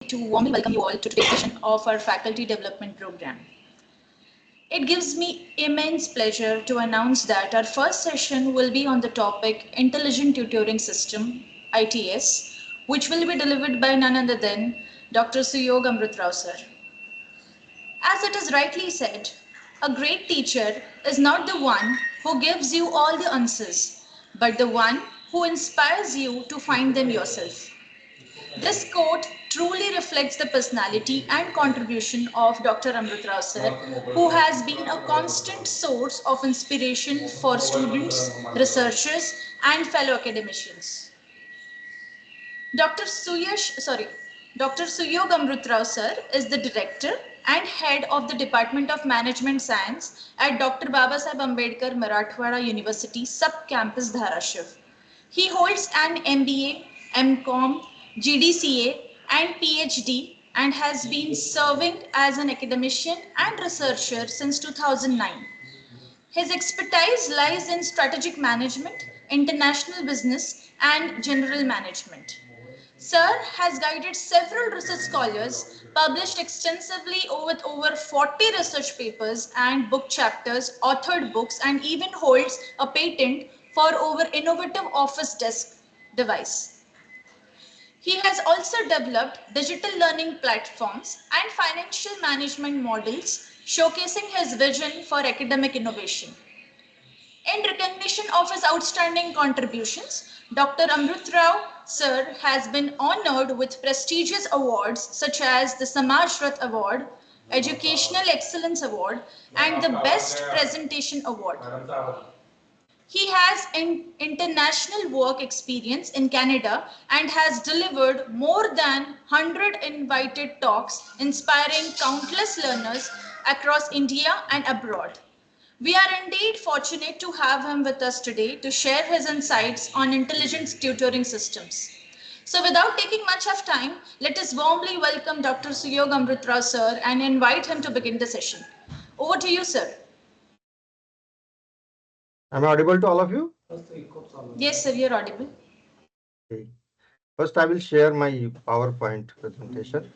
to warmly welcome you all to today's session of our faculty development program. It gives me immense pleasure to announce that our first session will be on the topic Intelligent Tutoring System, ITS, which will be delivered by none other than Dr. Suyog Amrutrao sir. As it is rightly said, a great teacher is not the one who gives you all the answers, but the one who inspires you to find them yourself. This quote truly reflects the personality and contribution of Dr. Amrutrao sir, who has been a constant source of inspiration for students, researchers, and fellow academicians. Dr. Suyog Amrutrao sir is the director and head of the Department of Management Science at Dr. Babasaheb Ambedkar Marathwada University Sub-Campus Dharashiv. He holds an MBA, MCom, GDCA and PhD and has been serving as an academician and researcher since 2009. His expertise lies in strategic management, international business, and general management. Sir has guided several research scholars, published extensively with over 40 research papers and book chapters, authored books, and even holds a patent for over innovative office desk device. He has also developed digital learning platforms and financial management models, showcasing his vision for academic innovation. In recognition of his outstanding contributions, Dr. Amrutrao sir has been honored with prestigious awards such as the Samaj Rath Award, Educational Excellence Award, and the Best Presentation Award. He has international work experience in Canada and has delivered more than 100 invited talks inspiring countless learners across India and abroad. We are indeed fortunate to have him with us today to share his insights on intelligent tutoring systems. So without taking much of time, let us warmly welcome Dr. Suyog Amrutrao sir and invite him to begin the session. Over to you, sir. Am I audible to all of you? Yes, sir, you're audible. Okay. First, I will share my PowerPoint presentation.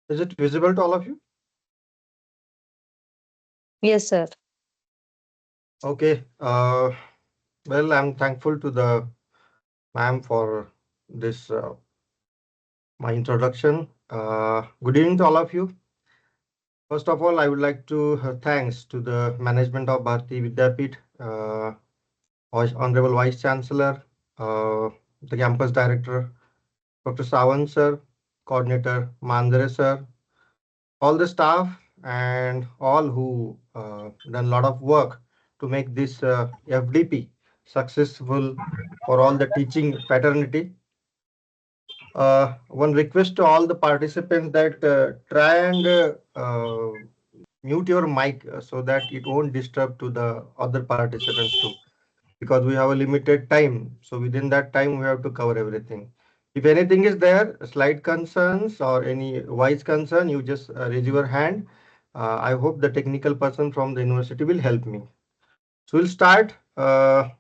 Is it visible to all of you? Yes, sir. Okay. Well, I'm thankful to the ma'am for this my introduction. Good evening to all of you. First of all, I would like to thanks to the management of Bharati Vidyapeeth, Honorable Vice Chancellor, the campus director, Dr. Sawan sir, coordinator Mandare sir, all the staff and all who done a lot of work to make this FDP successful for all the teaching fraternity. One request to all the participants that try and mute your mic so that it won't disturb to the other participants too, because we have a limited time. So within that time, we have to cover everything. If anything is there, slight concerns or any wise concern, you just raise your hand. I hope the technical person from the university will help me. So we'll start. The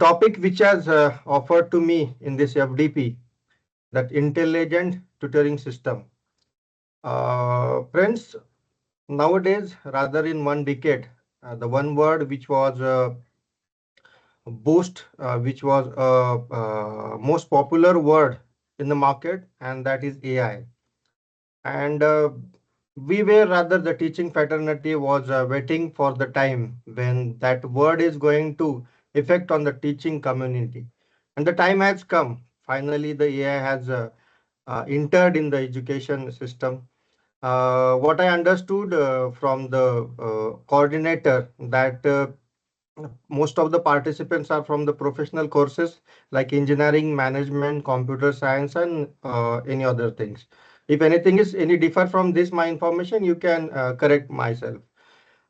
topic which has offered to me in this FDP, that intelligent tutoring system. Friends, nowadays, rather in one decade, the one word which was boost, which was most popular word in the market, and that is AI. And we were rather the teaching fraternity was waiting for the time when that word is going to affect on the teaching community. And the time has come. Finally, the AI has entered in the education system. What I understood from the coordinator that most of the participants are from the professional courses like engineering, management, computer science, and any other things. If anything is any differ from this, my information, you can correct myself.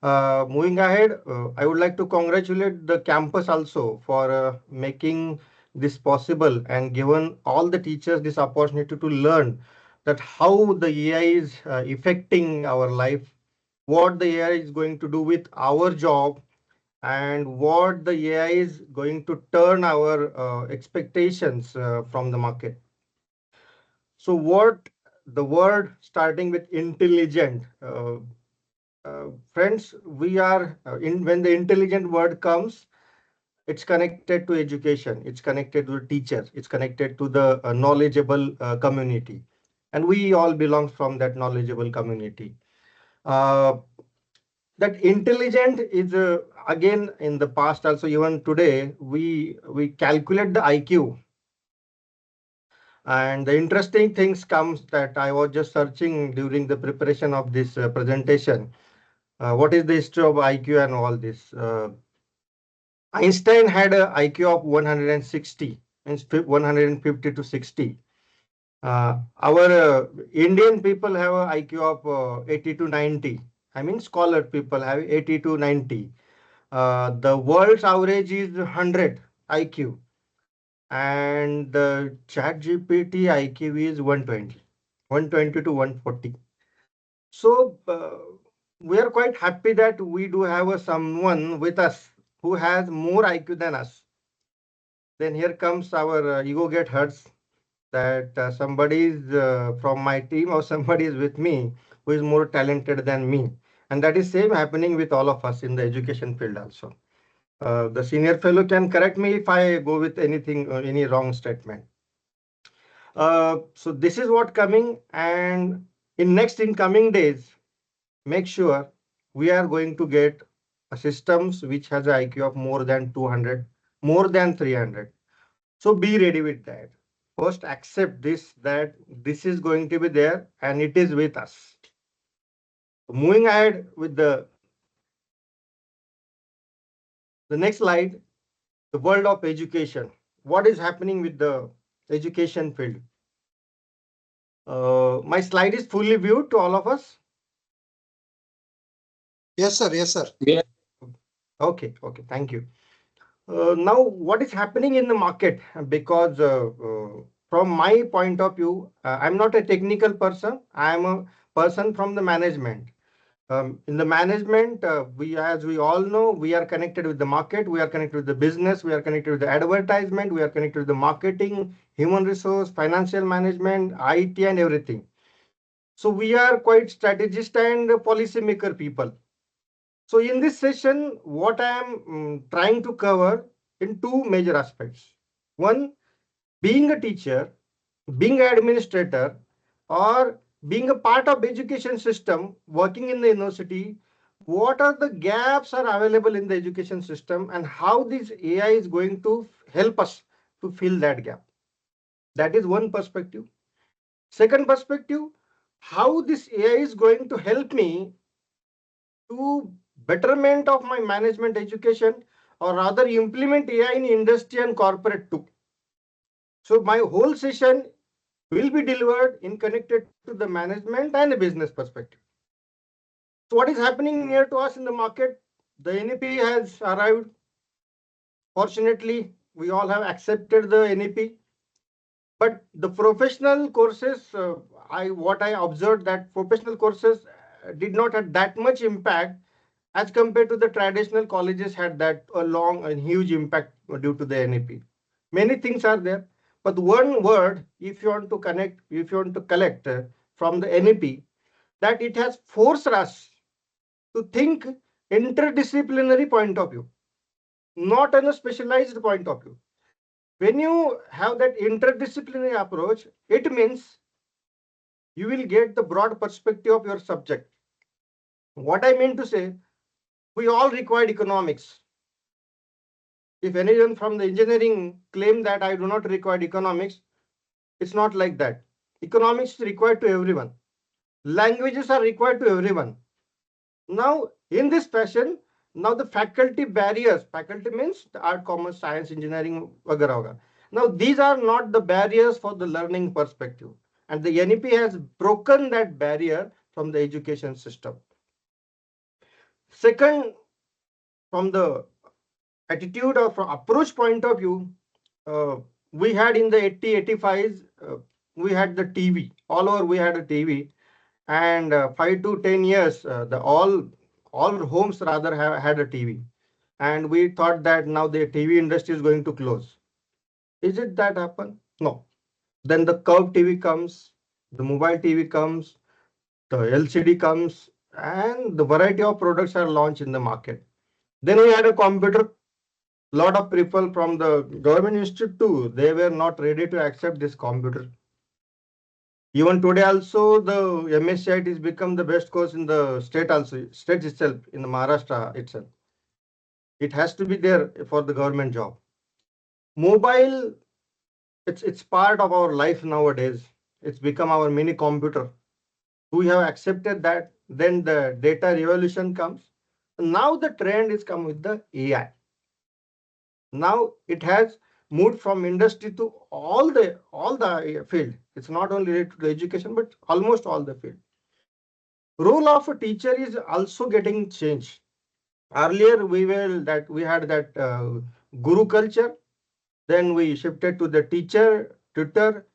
Moving ahead, I would like to congratulate the campus also for making this possible and given all the teachers this opportunity to learn that how the AI is affecting our life, what the AI is going to do with our job, and what the AI is going to turn our expectations from the market. So, what the word starting with intelligent. Friends, we are in when the intelligent word comes, it's connected to education, it's connected to the teacher, it's connected to the knowledgeable community, and we all belong from that knowledgeable community. Uh, that intelligent is again in the past also, even today we calculate the IQ. And the interesting things comes that I was just searching during the preparation of this presentation. What is the history of IQ and all this? Einstein had a IQ of 160, means 150 to 60. Our Indian people have a IQ of 80 to 90. I mean, scholar people have 80 to 90. The world's average is 100 IQ, and the chat GPT IQ is 120, 120 to 140. So we are quite happy that we do have a someone with us who has more IQ than us. Then here comes our ego get hurts that somebody is from my team or somebody is with me who is more talented than me. And that is same happening with all of us in the education field also. The senior fellow can correct me if I go with anything, any wrong statement. So this is what coming, and in coming days, make sure we are going to get a systems which has an IQ of more than 200, more than 300. So be ready with that. First, accept this that this is going to be there and it is with us. Moving ahead with the next slide, the world of education. What is happening with the education field? My slide is fully viewed to all of us. Yes, sir. Yes, sir. Yeah. Okay, thank you. Now, what is happening in the market? Because from my point of view, I'm not a technical person. I'm a person from the management. In the management, as we all know, we are connected with the market, we are connected with the business, we are connected with the advertisement, we are connected with the marketing, human resource, financial management, IT, and everything. So we are quite strategist and policy maker people. So in this session, what I am trying to cover in two major aspects. One, being a teacher, being an administrator, or being a part of education system, working in the university, what are the gaps are available in the education system and how this AI is going to help us to fill that gap. That is one perspective. Second perspective, how this AI is going to help me to betterment of my management education, or rather implement AI in industry and corporate too. So my whole session will be delivered in connected to the management and the business perspective. So what is happening near to us in the market? The NEP has arrived. Fortunately, we all have accepted the NEP. But the professional courses, what I observed that professional courses did not have that much impact as compared to the traditional colleges had that a long and huge impact due to the NEP. Many things are there, but one word, if you want to connect, if you want to collect from the NEP, that it has forced us to think interdisciplinary point of view, not in a specialized point of view. When you have that interdisciplinary approach, it means you will get the broad perspective of your subject. What I mean to say, we all required economics. If anyone from the engineering claim that I do not require economics, it's not like that. Economics is required to everyone. Languages are required to everyone. Now, in this fashion, now the faculty barriers, faculty means the art, commerce, science, engineering, वगैरह वगैरह. Now, these are not the barriers for the learning perspective. And the NEP has broken that barrier from the education system. Second, from the attitude or from approach point of view, uh, we had in the 80, 85s, we had the TV. All over we had a TV. And 5 to 10 years, the all homes rather have had a TV. And we thought that now the TV industry is going to close. Is it that happen? No. Then the curved TV comes, the mobile TV comes, the LCD comes, and the variety of products are launched in the market. Then we had a computer. Lot of people from the government institute too, they were not ready to accept this computer. Even today also, the MSCIT has become the best course in the state also, state itself, in the Maharashtra itself. It has to be there for the government job. Mobile, it's part of our life nowadays. It's become our mini computer. We have accepted that. Then the data revolution comes. Now the trend is come with the AI. Now it has moved from industry to all the field. It's not only related to education, but almost all the field. Role of a teacher is also getting changed. Earlier we had that guru culture. Then we shifted to the teacher, tutor.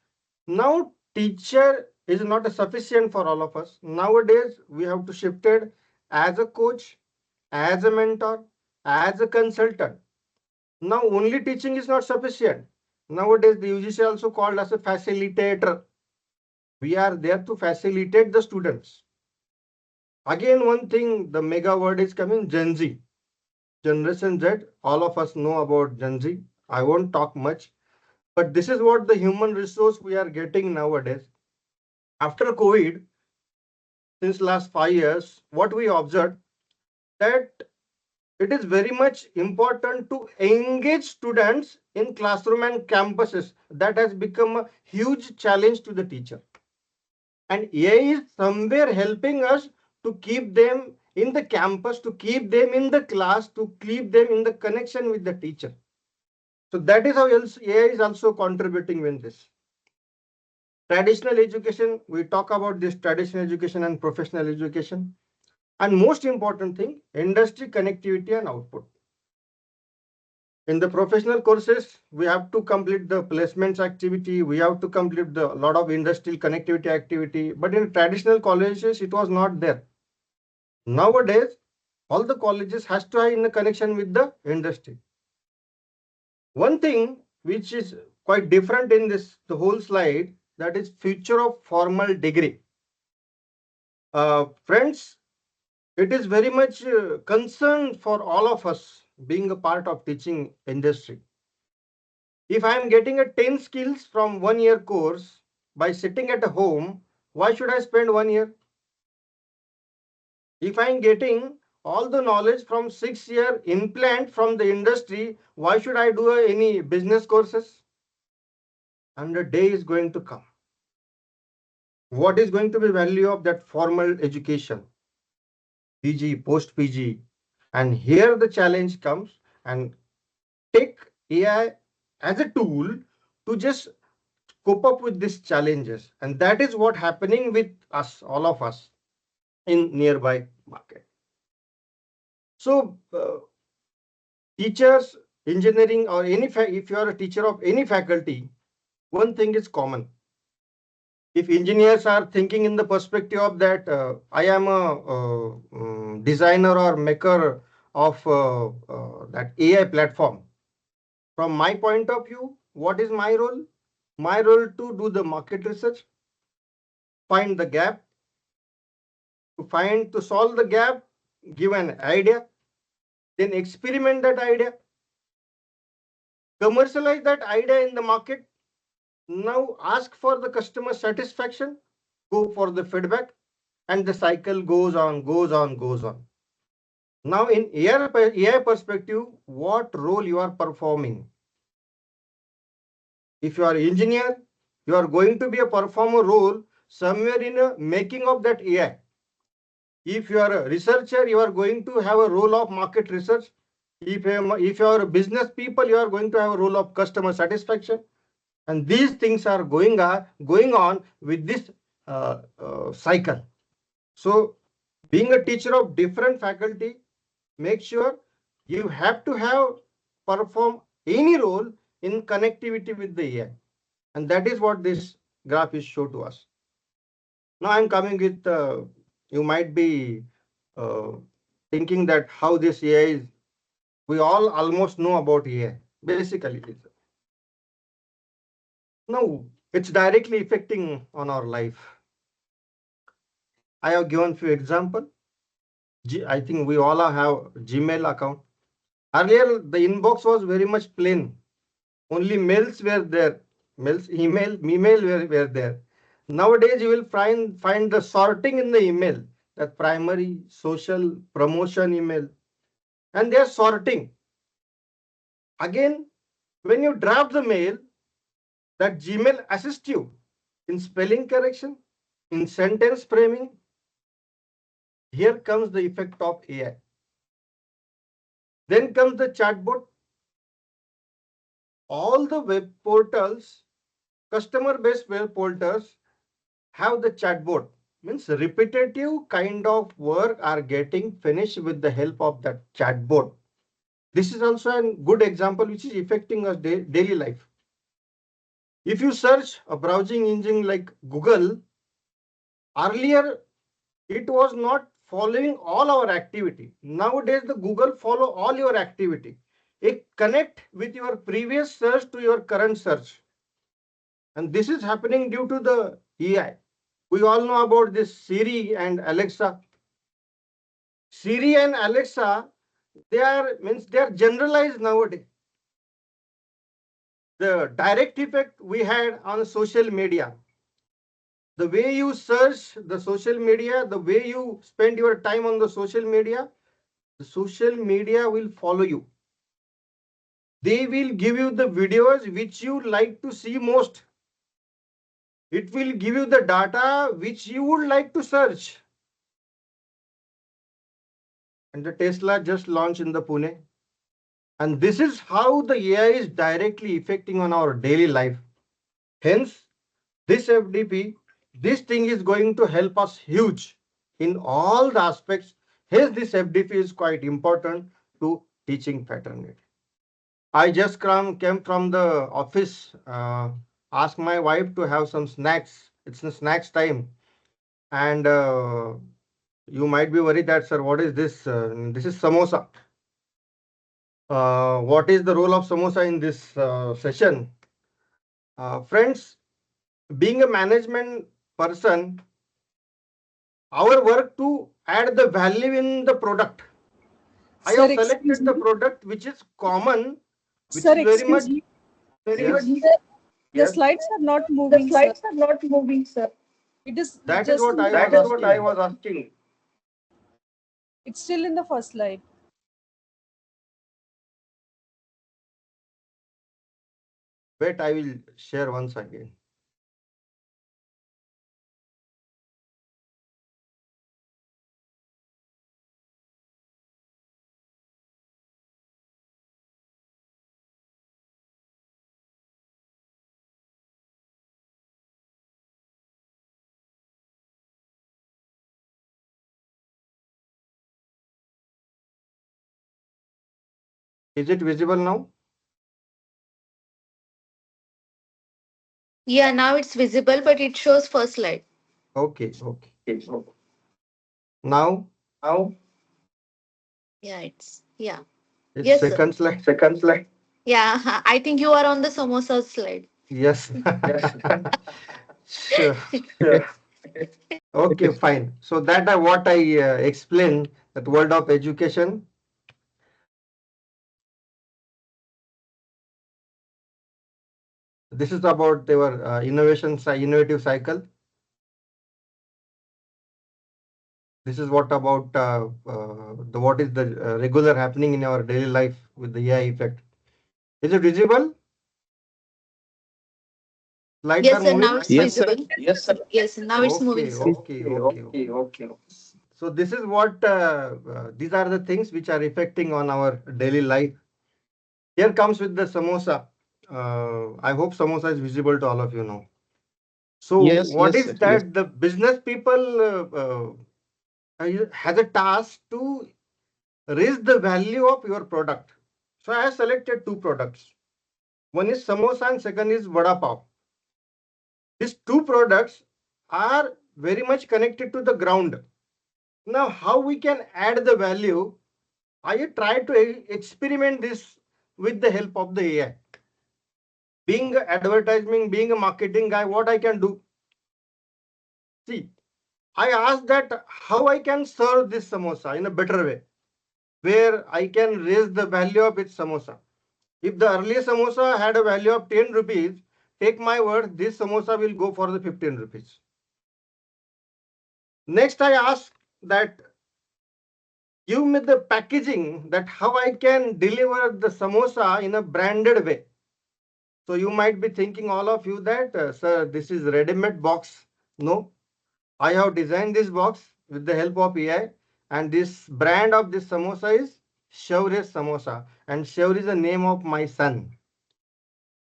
Now teacher is not a sufficient for all of us. Nowadays we have to shift it as a coach, as a mentor, as a consultant. Now only teaching is not sufficient. Nowadays the UGC also called as a facilitator. We are there to facilitate the students. Again, one thing, the mega word is coming, Gen Z. Generation Z, all of us know about Gen Z. I won't talk much, but this is what the human resource we are getting nowadays. After COVID, since last 5 years, what we observed that it is very much important to engage students in classroom and campuses. That has become a huge challenge to the teacher. And AI is somewhere helping us to keep them in the campus, to keep them in the class, to keep them in the connection with the teacher. So that is how else AI is also contributing in this. Traditional education, we talk about this traditional education and professional education. And most important thing, industry connectivity and output. In the professional courses, we have to complete the placements activity. We have to complete the lot of industrial connectivity activity. But in traditional colleges, it was not there. Nowadays, all the colleges has to have in a connection with the industry. One thing which is quite different in this the whole slide, that is future of formal degree. Friends, it is very much concern for all of us being a part of teaching industry. If I am getting a 10 skills from 1 year course by sitting at a home, why should I spend 1 year? If I am getting all the knowledge from 6 year implant from the industry, why should I do any business courses? And the day is going to come. What is going to be value of that formal education? PG, post PG. And here the challenge comes, and take AI as a tool to just cope up with these challenges. And that is what happening with us, all of us in nearby market. So teachers, engineering, or any if you are a teacher of any faculty, one thing is common. If engineers are thinking in the perspective of that I am a designer or maker of that AI platform, from my point of view, what is my role? My role to do the market research, find the gap, to solve the gap, give an idea, then experiment that idea, commercialize that idea in the market. Now ask for the customer satisfaction, go for the feedback, and the cycle goes on, goes on, goes on. Now in AI perspective, what role you are performing? If you are engineer, you are going to be a performer role. somewhere in a making of that AI. If you are a researcher, you are going to have a role of market research. If you are a business people, you are going to have a role of customer satisfaction. And these things are going on with this cycle. So being a teacher of different faculty, make sure you have to have perform any role in connectivity with the AI. And that is what this graph is show to us. Now I'm coming with, you might be uh, thinking that how this AI is, we all almost know about AI. Basically, no, it's directly affecting on our life. I have given few example. I think we all have Gmail account. Earlier, the inbox was very much plain. Only mails were there. Mails, email were there. Nowadays, you will find the sorting in the email, that primary, social, promotion email, and they are sorting. Again, when you draft the mail, that Gmail assists you in spelling correction, in sentence framing. Here comes the effect of AI. Then comes the chatbot. All the web portals, customer-based web portals have the chatbot. Means repetitive kind of work are getting finished with the help of that chatbot. This is also a good example which is affecting us daily life. If you search a browsing engine like Google, earlier it was not following all our activity. Nowadays the Google follow all your activity. It connect with your previous search to your current search. And this is happening due to the AI. We all know about this Siri and Alexa. Siri and Alexa, they are generalized nowadays. The direct effect we had on social media, the way you search the social media, the way you spend your time on the social media will follow you. They will give you the videos which you like to see most. It will give you the data which you would like to search. And the Tesla just launched in the Pune. And this is how the AI is directly affecting on our daily life. Hence, this FDP, this thing is going to help us huge in all the aspects. Hence, this FDP is quite important to teaching fraternity. I just came from the office, asked my wife to have some snacks. It's the snacks time. And you might be worried that, sir, what is this? This is samosa. What is the role of samosa in this session? Friends, being a management person, our work to add the value in the product. I Sir, have selected the product which is common, which sir, is very much. excuse me. Yes. The Yes. slides are not The moving, sir. slides are not moving, sir. It is That is just what in the I first- was asking. It's still in the first slide. Wait, I will share once again. Is it visible now? Yeah, now it's visible, but it shows first slide. Okay, okay. Now Now? Yeah, yeah. it's Yes, sir. second slide. Second slide. Yeah, I think you are on the samosa slide. Yes. Yes. Sure. Sure. Okay, fine. So that what I explained, that world of education. This is about their innovative cycle. This is what about what is the regular happening in our daily life with the AI effect. Is it visible? Slides Yes, are sir. Now moving? it's visible. Yes, now it's moving, Okay, sir. okay. So this is what these are the things which are affecting on our daily life. Here comes with the samosa. I hope samosa is visible to all of you now. So what is that the business people has a task to raise the value of your product. So I have selected two products. One is samosa and second is vada pav. These two products are very much connected to the ground. Now, how we can add the value? I try to experiment this with the help of the AI. Being a advertising, being a marketing guy, what I can do? See, I asked that how I can serve this samosa in a better way, where I can raise the value of its samosa. If the earlier samosa had a value of 10 rupees, take my word, this samosa will go for the 15 rupees. Next, I asked that give me the packaging, that how I can deliver the samosa in a branded way. So you might be thinking, all of you, that sir, this is ready-made box. No, I have designed this box with the help of AI, and this brand of this samosa is Shaurya Samosa, and Shaurya is the name of my son.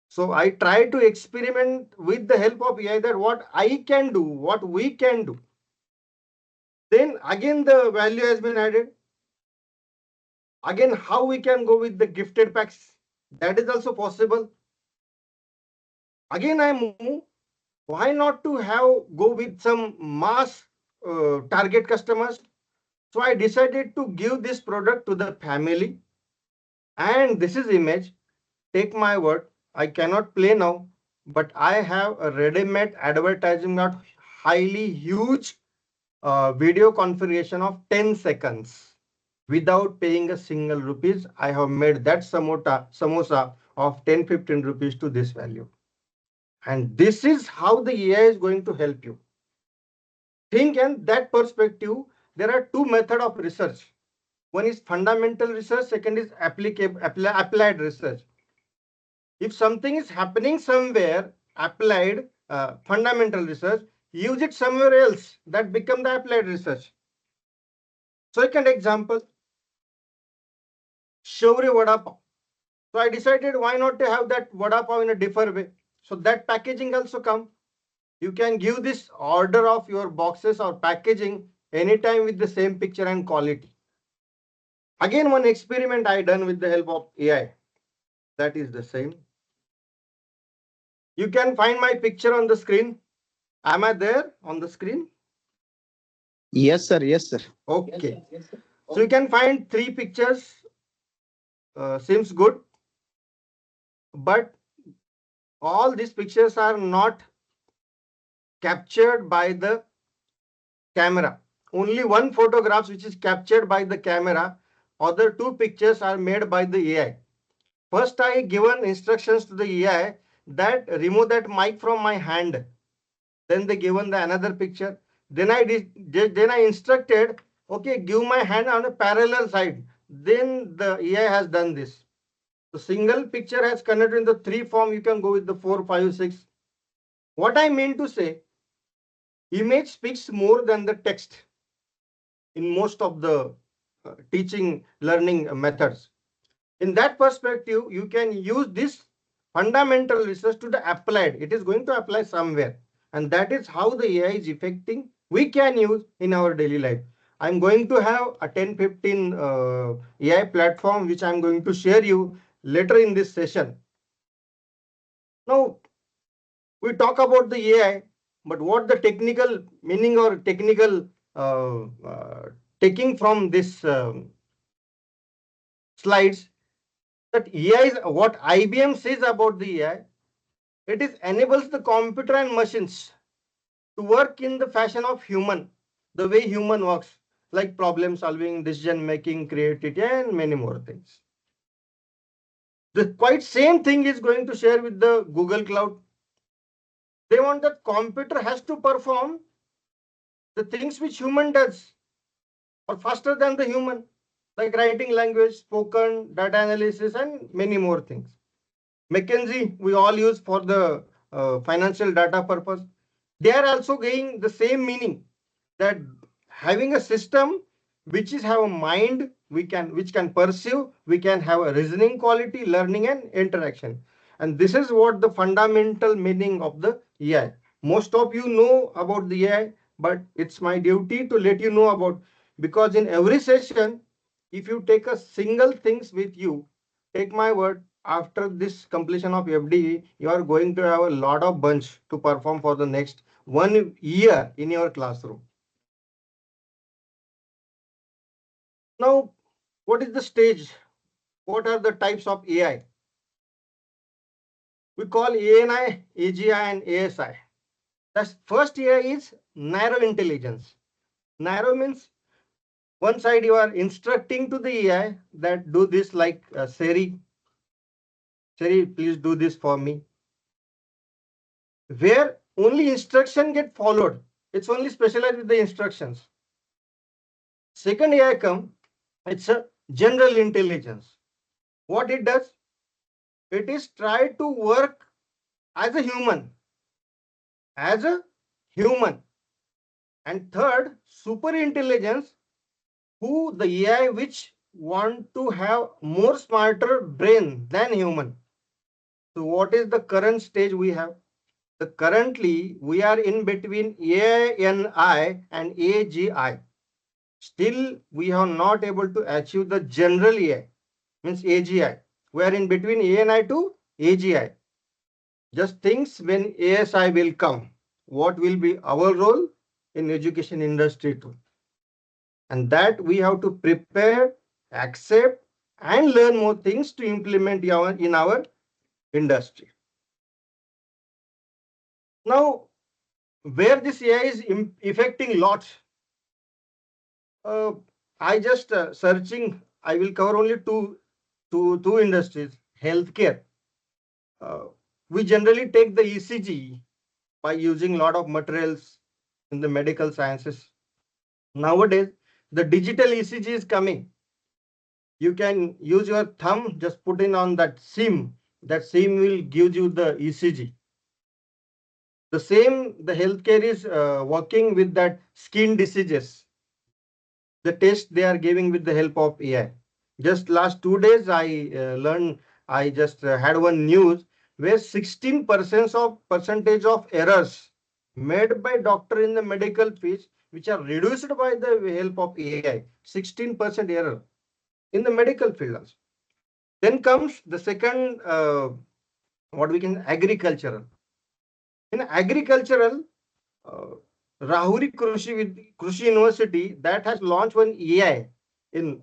So I try to experiment with the help of AI that what I can do, what we can do. Then again the value has been added. Again, how we can go with the gifted packs, that is also possible. Again, I move. Why not to have go with some mass target customers? So I decided to give this product to the family. And this is image. Take my word, I cannot play now, but I have a ready-made advertising of highly huge video configuration of 10 seconds. Without paying a single rupees, I have made that samosa of 10-15 rupees to this value. And this is how the AI is going to help you. Think in that perspective, there are two methods of research. One is fundamental research, second is applied research. If something is happening somewhere, applied fundamental research, use it somewhere else, that become the applied research. Second example, Shaurya Vada Pav. So I decided why not to have that vada pav in a different way. So that packaging also come. You can give this order of your boxes or packaging anytime with the same picture and quality. Again, one experiment I done with the help of AI. That is the same. You can find my picture on the screen. Am I there on the screen? Yes, sir. Yes, sir. Okay. So you can find three pictures. Seems good. But all these pictures are not captured by the camera. Only one photograph which is captured by the camera. Other two pictures are made by the AI. First, I given instructions to the AI that remove that mic from my hand. Then they given the another picture. Then I instructed, okay, give my hand on a parallel side. Then the AI has done this. The single picture has connected in the three form. You can go with the 4, 5, 6. What I mean to say, image speaks more than the text in most of the teaching learning methods. In that perspective, you can use this fundamental research to the applied. It is going to apply somewhere. And that is how the AI is affecting. We can use in our daily life. I'm going to have a 10-15 AI platform, which I'm going to share you later in this session. Now, we talk about the AI, but what the technical meaning or technical taking from this slides, that AI is what IBM says about the AI. It is enables the computer and machines to work in the fashion of human, the way human works, like problem solving, decision making, creativity, and many more things. The quite same thing is going to share with the Google Cloud. They want that computer has to perform the things which human does, or faster than the human, like writing language, spoken, data analysis, and many more things. McKinsey, we all use for the financial data purpose. They are also getting the same meaning, that having a system which is have a mind, which can perceive, we can have a reasoning quality, learning and interaction. And this is what the fundamental meaning of the AI. Most of you know about the AI, but it's my duty to let you know about, because in every session, if you take a single things with you, take my word, after this completion of FDE, you are going to have a lot of bunch to perform for the next 1 year in your classroom. Now, what is the stage? What are the types of AI? We call ANI, AGI, and ASI. The first AI is narrow intelligence. Narrow means one side you are instructing to the AI that do this, like Siri, please do this for me. Where only instruction get followed. It's only specialized with the instructions. Second AI come, it's a general intelligence. What it does? It is try to work as a human. As a human. And third, super intelligence, who the AI which want to have more smarter brain than human. So what is the current stage we have? Currently we are in between ANI and AGI. Still we are not able to achieve the general AI, means AGI. We are in between ANI to AGI. Just thinks when ASI will come, what will be our role in education industry too. And that we have to prepare, accept, and learn more things to implement in our industry. Now, where this AI is affecting lots, I just searching. I will cover only two industries. Healthcare. Uh, we generally take the ECG by using a lot of materials in the medical sciences. Nowadays, the digital ECG is coming. You can use your thumb, just put in on that SIM. That SIM will give you the ECG. The same, the healthcare is working with that skin diseases. The test they are giving with the help of AI. Just last 2 days, I just had one news where 16% of errors made by doctor in the medical field, which are reduced by the help of AI. 16% error in the medical field also. Then comes the second, what we can, agricultural. In agricultural, uh, Rahuri Krushi University that has launched one AI in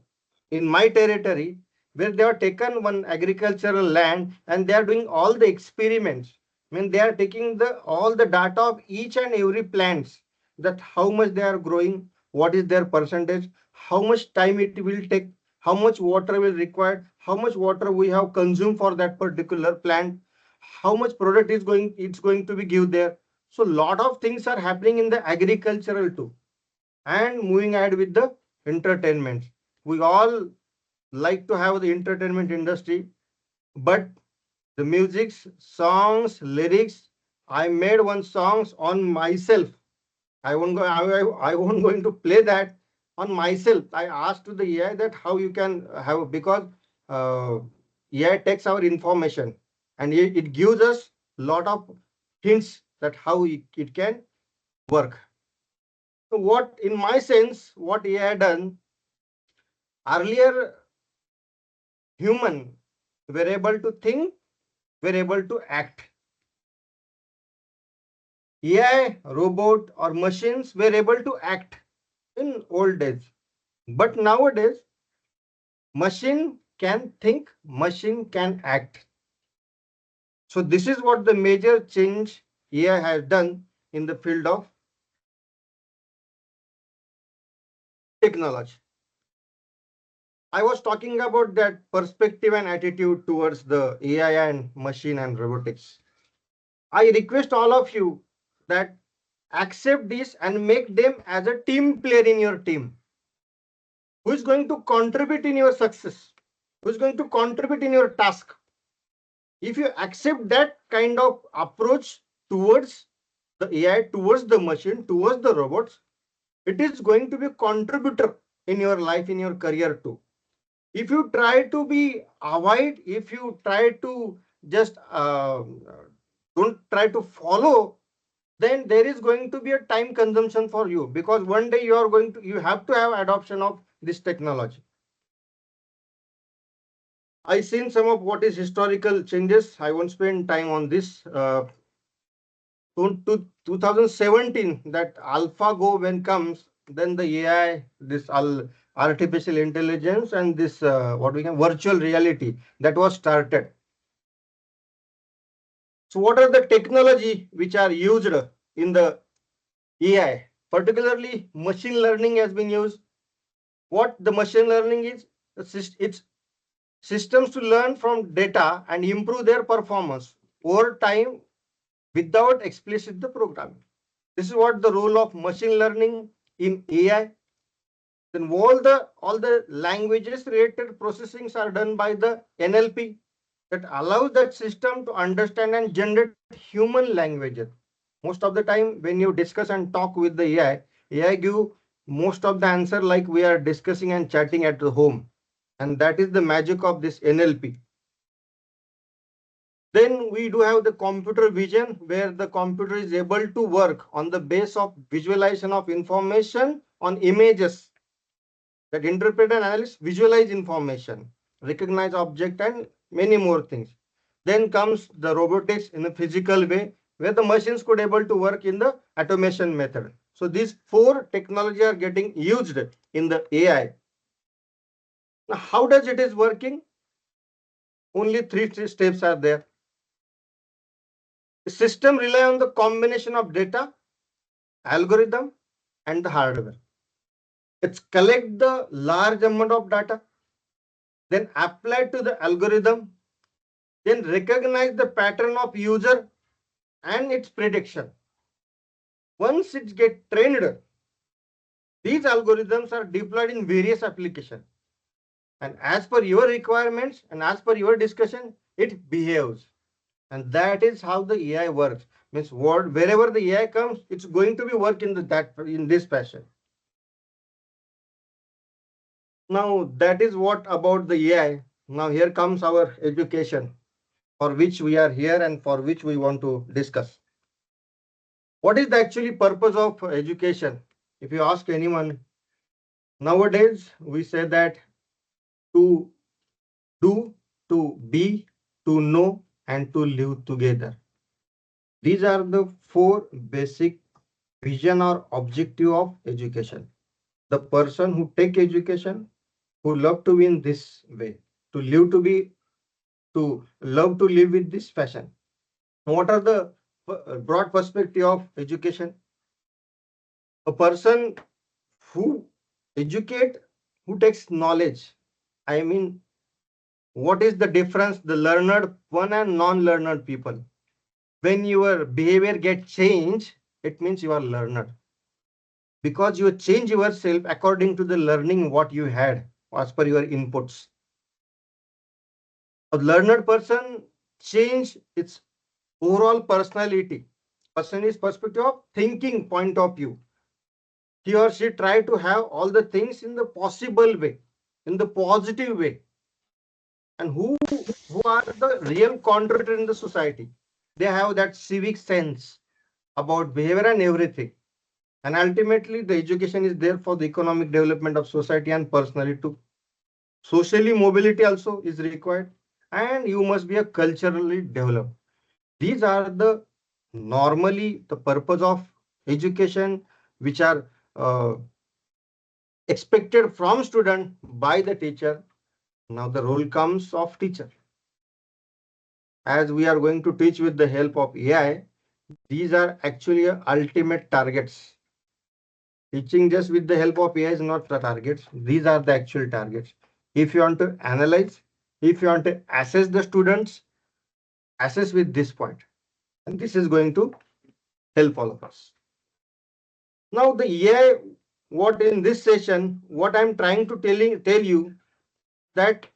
my territory, where they have taken one agricultural land and they are doing all the experiments. I mean, they are taking all the data of each and every plants, that how much they are growing, what is their percentage, how much time it will take, how much water will require, how much water we have consumed for that particular plant, how much product it's going to be give there. So lot of things are happening in the agricultural too. And moving ahead with the entertainment. We all like to have the entertainment industry, but the music, songs, lyrics, I made one songs on myself. I won't going to play that on myself. I asked to the AI that how you can have, because uh, AI takes our information and it gives us lot of hints that how it can work. So what, in my sense, what AI done earlier, human were able to think, were able to act. AI, robot or machines were able to act in old days. But nowadays, machine can think, machine can act. So this is what the major change AI has done in the field of technology. I was talking about that perspective and attitude towards the AI and machine and robotics. I request all of you that accept this and make them as a team player in your team. Who is going to contribute in your success? Who is going to contribute in your task? If you accept that kind of approach towards the AI, towards the machine, towards the robots, it is going to be a contributor in your life, in your career too. If you try to be avoid, if you try to just don't try to follow, then there is going to be a time consumption for you, because one day you have to have adoption of this technology. I seen some of what is historical changes. I won't spend time on this. To 2017, that AlphaGo when comes, then the AI, this artificial intelligence, and this what we can virtual reality that was started. So what are the technology which are used in the AI? Particularly machine learning has been used. What the machine learning is? It's systems to learn from data and improve their performance over time without explicit the programming. This is what the role of machine learning in AI. Then all the languages related processings are done by the NLP that allows that system to understand and generate human languages. Most of the time when you discuss and talk with the AI give most of the answer like we are discussing and chatting at the home. And that is the magic of this NLP. Then we do have the computer vision, where the computer is able to work on the base of visualization of information on images, that interpret and analyze, visualize information, recognize object, and many more things. Then comes the robotics in a physical way, where the machines could able to work in the automation method. So these four technology are getting used in the AI. Now, how does it is working? Only three steps are there. The system rely on the combination of data, algorithm, and the hardware. It's collect the large amount of data, then apply to the algorithm, then recognize the pattern of user and its prediction. Once it get trained, these algorithms are deployed in various applications. And as per your requirements and as per your discussion, it behaves. And that is how the AI works. Means wherever the AI comes, it's going to be work in this fashion. Now that is what about the AI. Now here comes our education, for which we are here and for which we want to discuss. What is the actually purpose of education? If you ask anyone, nowadays we say that to do, to be, to know, and to live together. These are the four basic vision or objective of education. The person who take education, who love to be in this way, to love to live with this fashion. What are the broad perspective of education? A person who educate, who takes knowledge. I mean, what is the difference the learned one and non-learned people? When your behavior get changed, it means you are learned, because you change yourself according to the learning what you had as per your inputs. A learned person change its overall personality. Person is perspective of thinking point of view. He or she try to have all the things in the possible way, in the positive way. And who are the real contributor in the society? They have that civic sense about behavior and everything. And ultimately, the education is there for the economic development of society and personally too. Socially, mobility also is required, and you must be a culturally developed. These are the normally the purpose of education, which are expected from student by the teacher. Now the role comes of teacher. As we are going to teach with the help of AI, these are actually ultimate targets. Teaching just with the help of AI is not the targets. These are the actual targets. If you want to analyze, if you want to assess the students, assess with this point. And this is going to help all of us. Now the AI, what in this session, what I'm trying to tell you that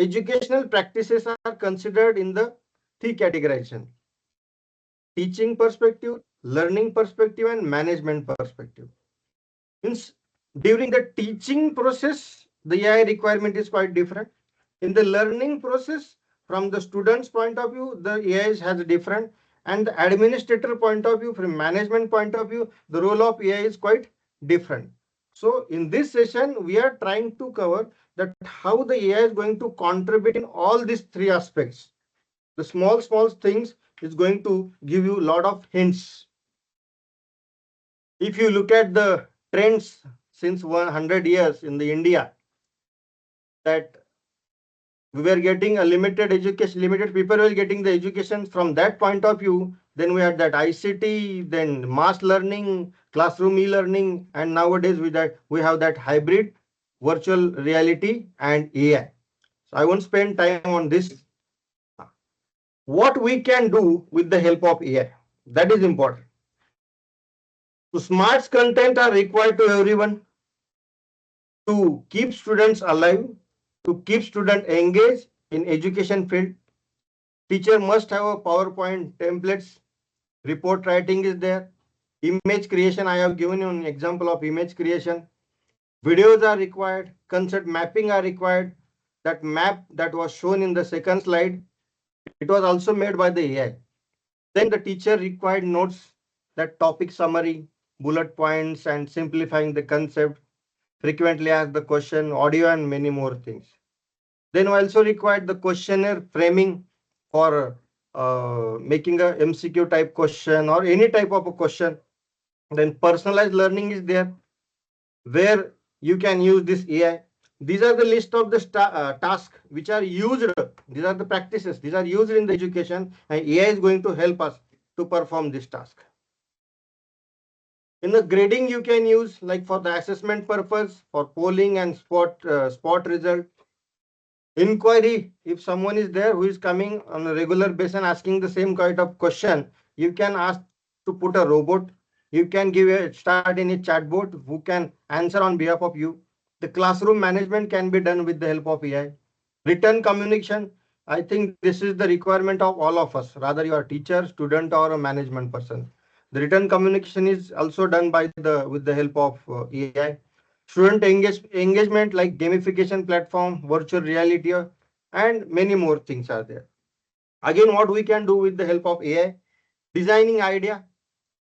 educational practices are considered in the three categorization: teaching perspective, learning perspective, and management perspective. Means during the teaching process, the AI requirement is quite different. In the learning process, from the student's point of view, the AI has different, and the administrator point of view, from management point of view, the role of AI is quite different. So in this session, we are trying to cover that how the AI is going to contribute in all these three aspects. The small things is going to give you a lot of hints. If you look at the trends since 100 years in the India, that we were getting a limited education, limited people were getting the education from that point of view. Then we had that ICT, then mass learning, classroom e-learning, and nowadays we have that hybrid virtual reality and AI. So I won't spend time on this. What we can do with the help of AI, that is important. So smart content are required to everyone to keep students alive, to keep students engaged in education field. Teacher must have a PowerPoint templates, report writing is there, image creation. I have given you an example of image creation. Videos are required, concept mapping are required. That map that was shown in the second slide, it was also made by the AI. Then the teacher required notes, that topic summary, bullet points, and simplifying the concept, frequently asked the question, audio, and many more things. Then also required the questionnaire framing for making a MCQ type question or any type of a question. Then personalized learning is there, where you can use this AI. These are the list of the tasks which are used. These are the practices. These are used in the education, and AI is going to help us to perform this task. In the grading, you can use like for the assessment purpose, for polling and spot result. Inquiry, if someone is there who is coming on a regular basis and asking the same kind of question, you can ask to put a robot. You can start any chatbot who can answer on behalf of you. The classroom management can be done with the help of AI. Written communication, I think this is the requirement of all of us, rather you are teacher, student, or a management person. The written communication is also done by with the help of AI. Student engagement like gamification platform, virtual reality, and many more things are there. Again, what we can do with the help of AI, designing idea,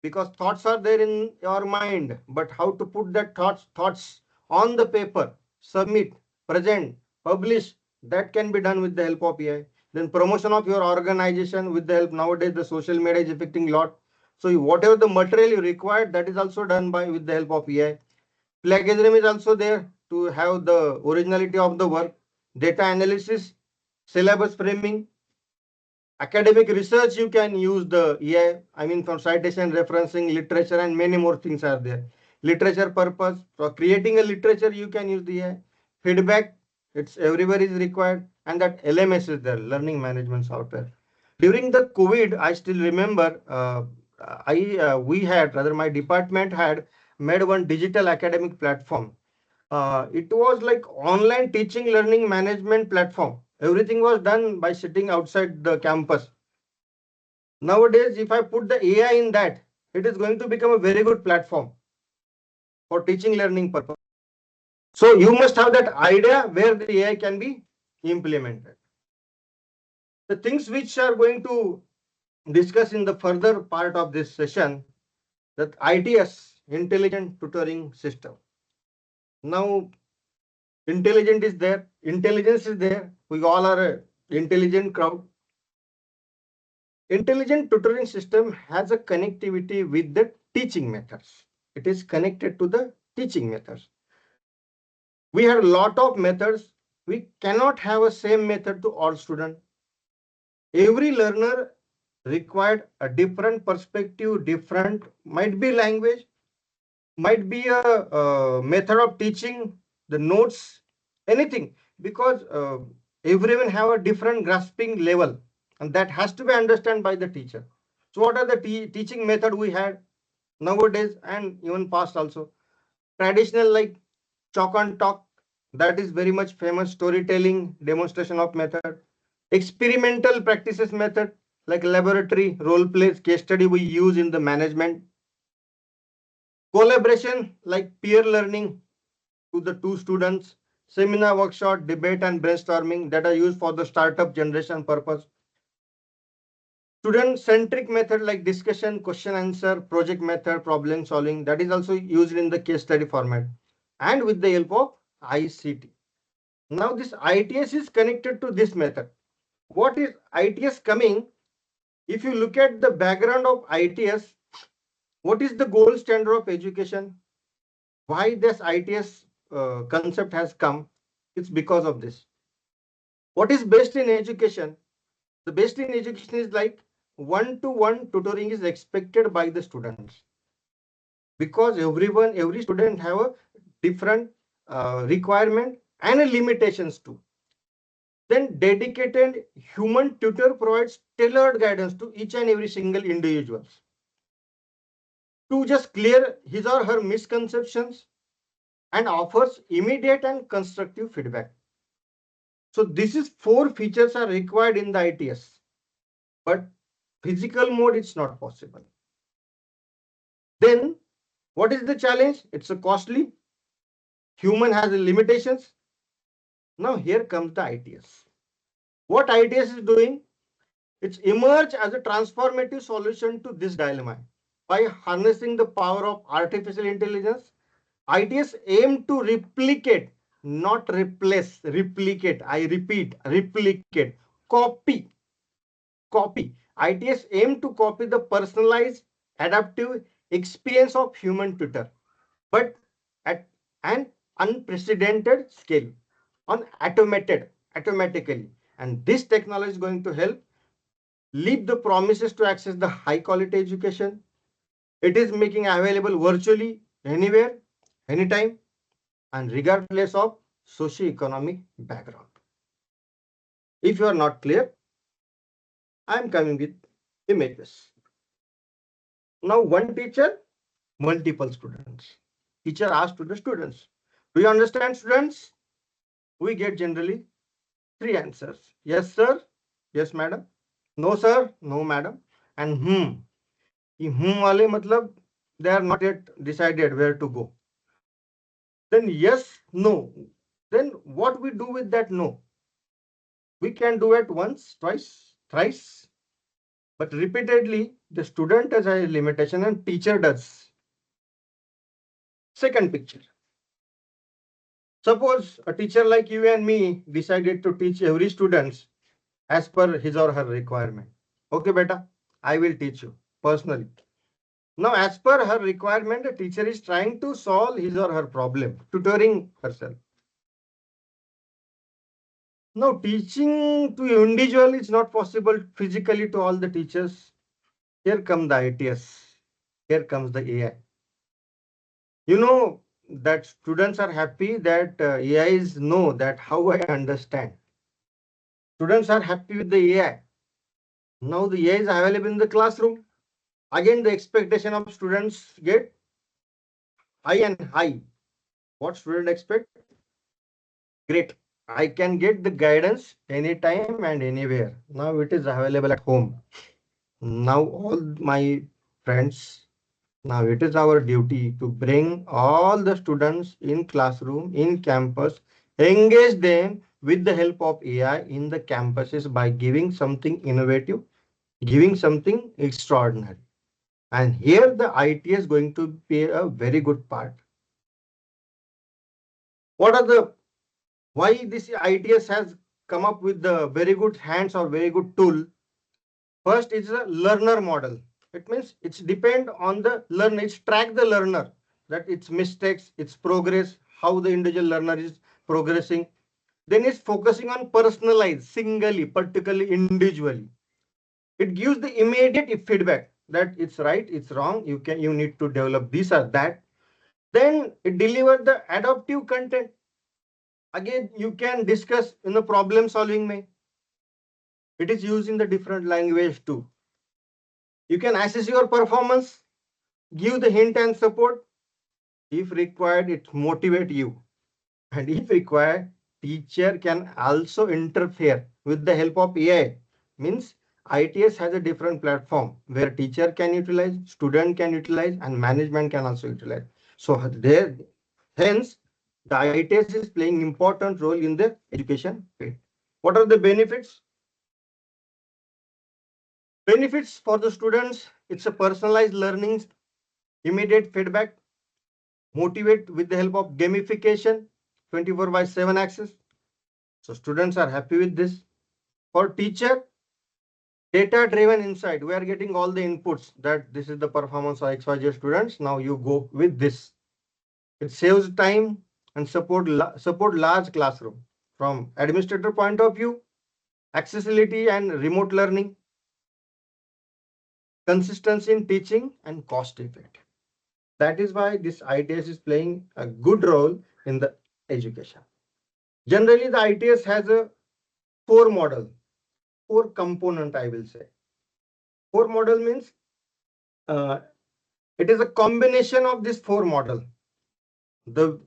because thoughts are there in your mind, but how to put that thoughts on the paper, submit, present, publish, that can be done with the help of AI. Then promotion of your organization with the help, nowadays the social media is affecting a lot. So whatever the material you require, that is also done by with the help of AI. Plagiarism is also there to have the originality of the work. Data analysis, syllabus framing, academic research, you can use the AI. I mean, for citation, referencing, literature, and many more things are there. Literature purpose, for creating a literature, you can use the AI. Feedback, it's everywhere is required. And that LMS is there, learning management software. During the COVID, I still remember, we had, rather my department had made one digital academic platform. It was like online teaching learning management platform. Everything was done by sitting outside the campus. Nowadays, if I put the AI in that, it is going to become a very good platform for teaching learning purpose. So you must have that idea where the AI can be implemented. The things which are going to discuss in the further part of this session, that ITS, Intelligent Tutoring System. Now, intelligence is there. We all are a intelligent crowd. Intelligent tutoring system has a connectivity with the teaching methods. It is connected to the teaching methods. We have a lot of methods. We cannot have a same method to all students. Every learner required a different perspective, different, might be language, might be a method of teaching, the notes, anything, because everyone have a different grasping level, and that has to be understood by the teacher. So what are the teaching method we had nowadays and even past also? Traditional like chalk and talk, that is very much famous storytelling demonstration of method. Experimental practices method like laboratory, role plays, case study we use in the management. Collaboration like peer learning to the two students. Seminar, workshop, debate and brainstorming that are used for the startup generation purpose. Student-centric method like discussion, question answer, project method, problem solving that is also used in the case study format and with the help of ICT. Now this ITS is connected to this method. What is ITS coming? If you look at the background of ITS, what is the gold standard of education? Why this ITS concept has come? It's because of this. What is best in education? The best in education is like one-to-one tutoring is expected by the students because every student have a different requirement and limitations too. Then dedicated human tutor provides tailored guidance to each and every single individual to just clear his or her misconceptions and offers immediate and constructive feedback. So this is 4 features are required in the ITS, but physical mode it's not possible. Then what is the challenge? It's a costly. Human has limitations. Now here comes the ITS. What ITS is doing? It's emerged as a transformative solution to this dilemma. By harnessing the power of artificial intelligence, ITS aim to replicate, not replace, replicate. I repeat, replicate, copy, copy. ITS aim to copy the personalized, adaptive experience of human tutor, but at an unprecedented scale, on automatically. And this technology is going to help leave the promises to access the high quality education. It is making available virtually anywhere, anytime, and regardless of socio-economic background. If you are not clear, I am coming with images. Now, one teacher, multiple students. Teacher asks to the students, do you understand, students? We get generally 3 answers. Yes, sir. Yes, madam. No, sir. No, madam. And ये वाले मतलब they are not yet decided where to go. Then yes, no. Then what we do with that no? We can do it once, twice, thrice, but repeatedly the student has a limitation and teacher does. Second picture. Suppose a teacher like you and me decided to teach every student as per his or her requirement. Okay, beta, I will teach you personally. Now, as per her requirement, the teacher is trying to solve his or her problem, tutoring herself. Now, teaching to individual is not possible physically to all the teachers. Here comes the ITS. Here comes the AI. You know that students are happy that AIs know that how I understand. Students are happy with the AI. Now the AI is available in the classroom. Again, the expectation of students get high and high. What student expect? Great. I can get the guidance anytime and anywhere. Now it is available at home. Now all my friends, now it is our duty to bring all the students in classroom, in campus, engage them with the help of AI in the campuses by giving something innovative, giving something extraordinary. And here the IT is going to be a very good part. What are the why this ITS has come up with the very good hands or very good tool? First is a learner model. It means it's depend on the learner, it's track the learner, that its mistakes, its progress, how the individual learner is progressing. Then it's focusing on personalized, singly, particularly individually. It gives the immediate feedback that it's right, it's wrong, you need to develop this or that. Then it delivers the adaptive content. Again, you can discuss in the problem solving way. It is used in the different language too. You can assess your performance, give the hint and support. If required, it motivate you. And if required, teacher can also interfere with the help of AI. Means ITS has a different platform where teacher can utilize, student can utilize, and management can also utilize. So there, hence, the ITS is playing important role in the education field. What are the benefits? Benefits for the students, it's a personalized learning, immediate feedback, motivate with the help of gamification, 24/7 access. So students are happy with this. For teacher, data-driven insight. We are getting all the inputs that this is the performance of XYZ students. Now you go with this. It saves time and support large classroom. From administrator point of view, accessibility and remote learning, consistency in teaching, and cost effective. That is why this ITS is playing a good role in the education. Generally, the ITS has a four model, four component, I will say. Four model means uh, it is a combination of this four model. The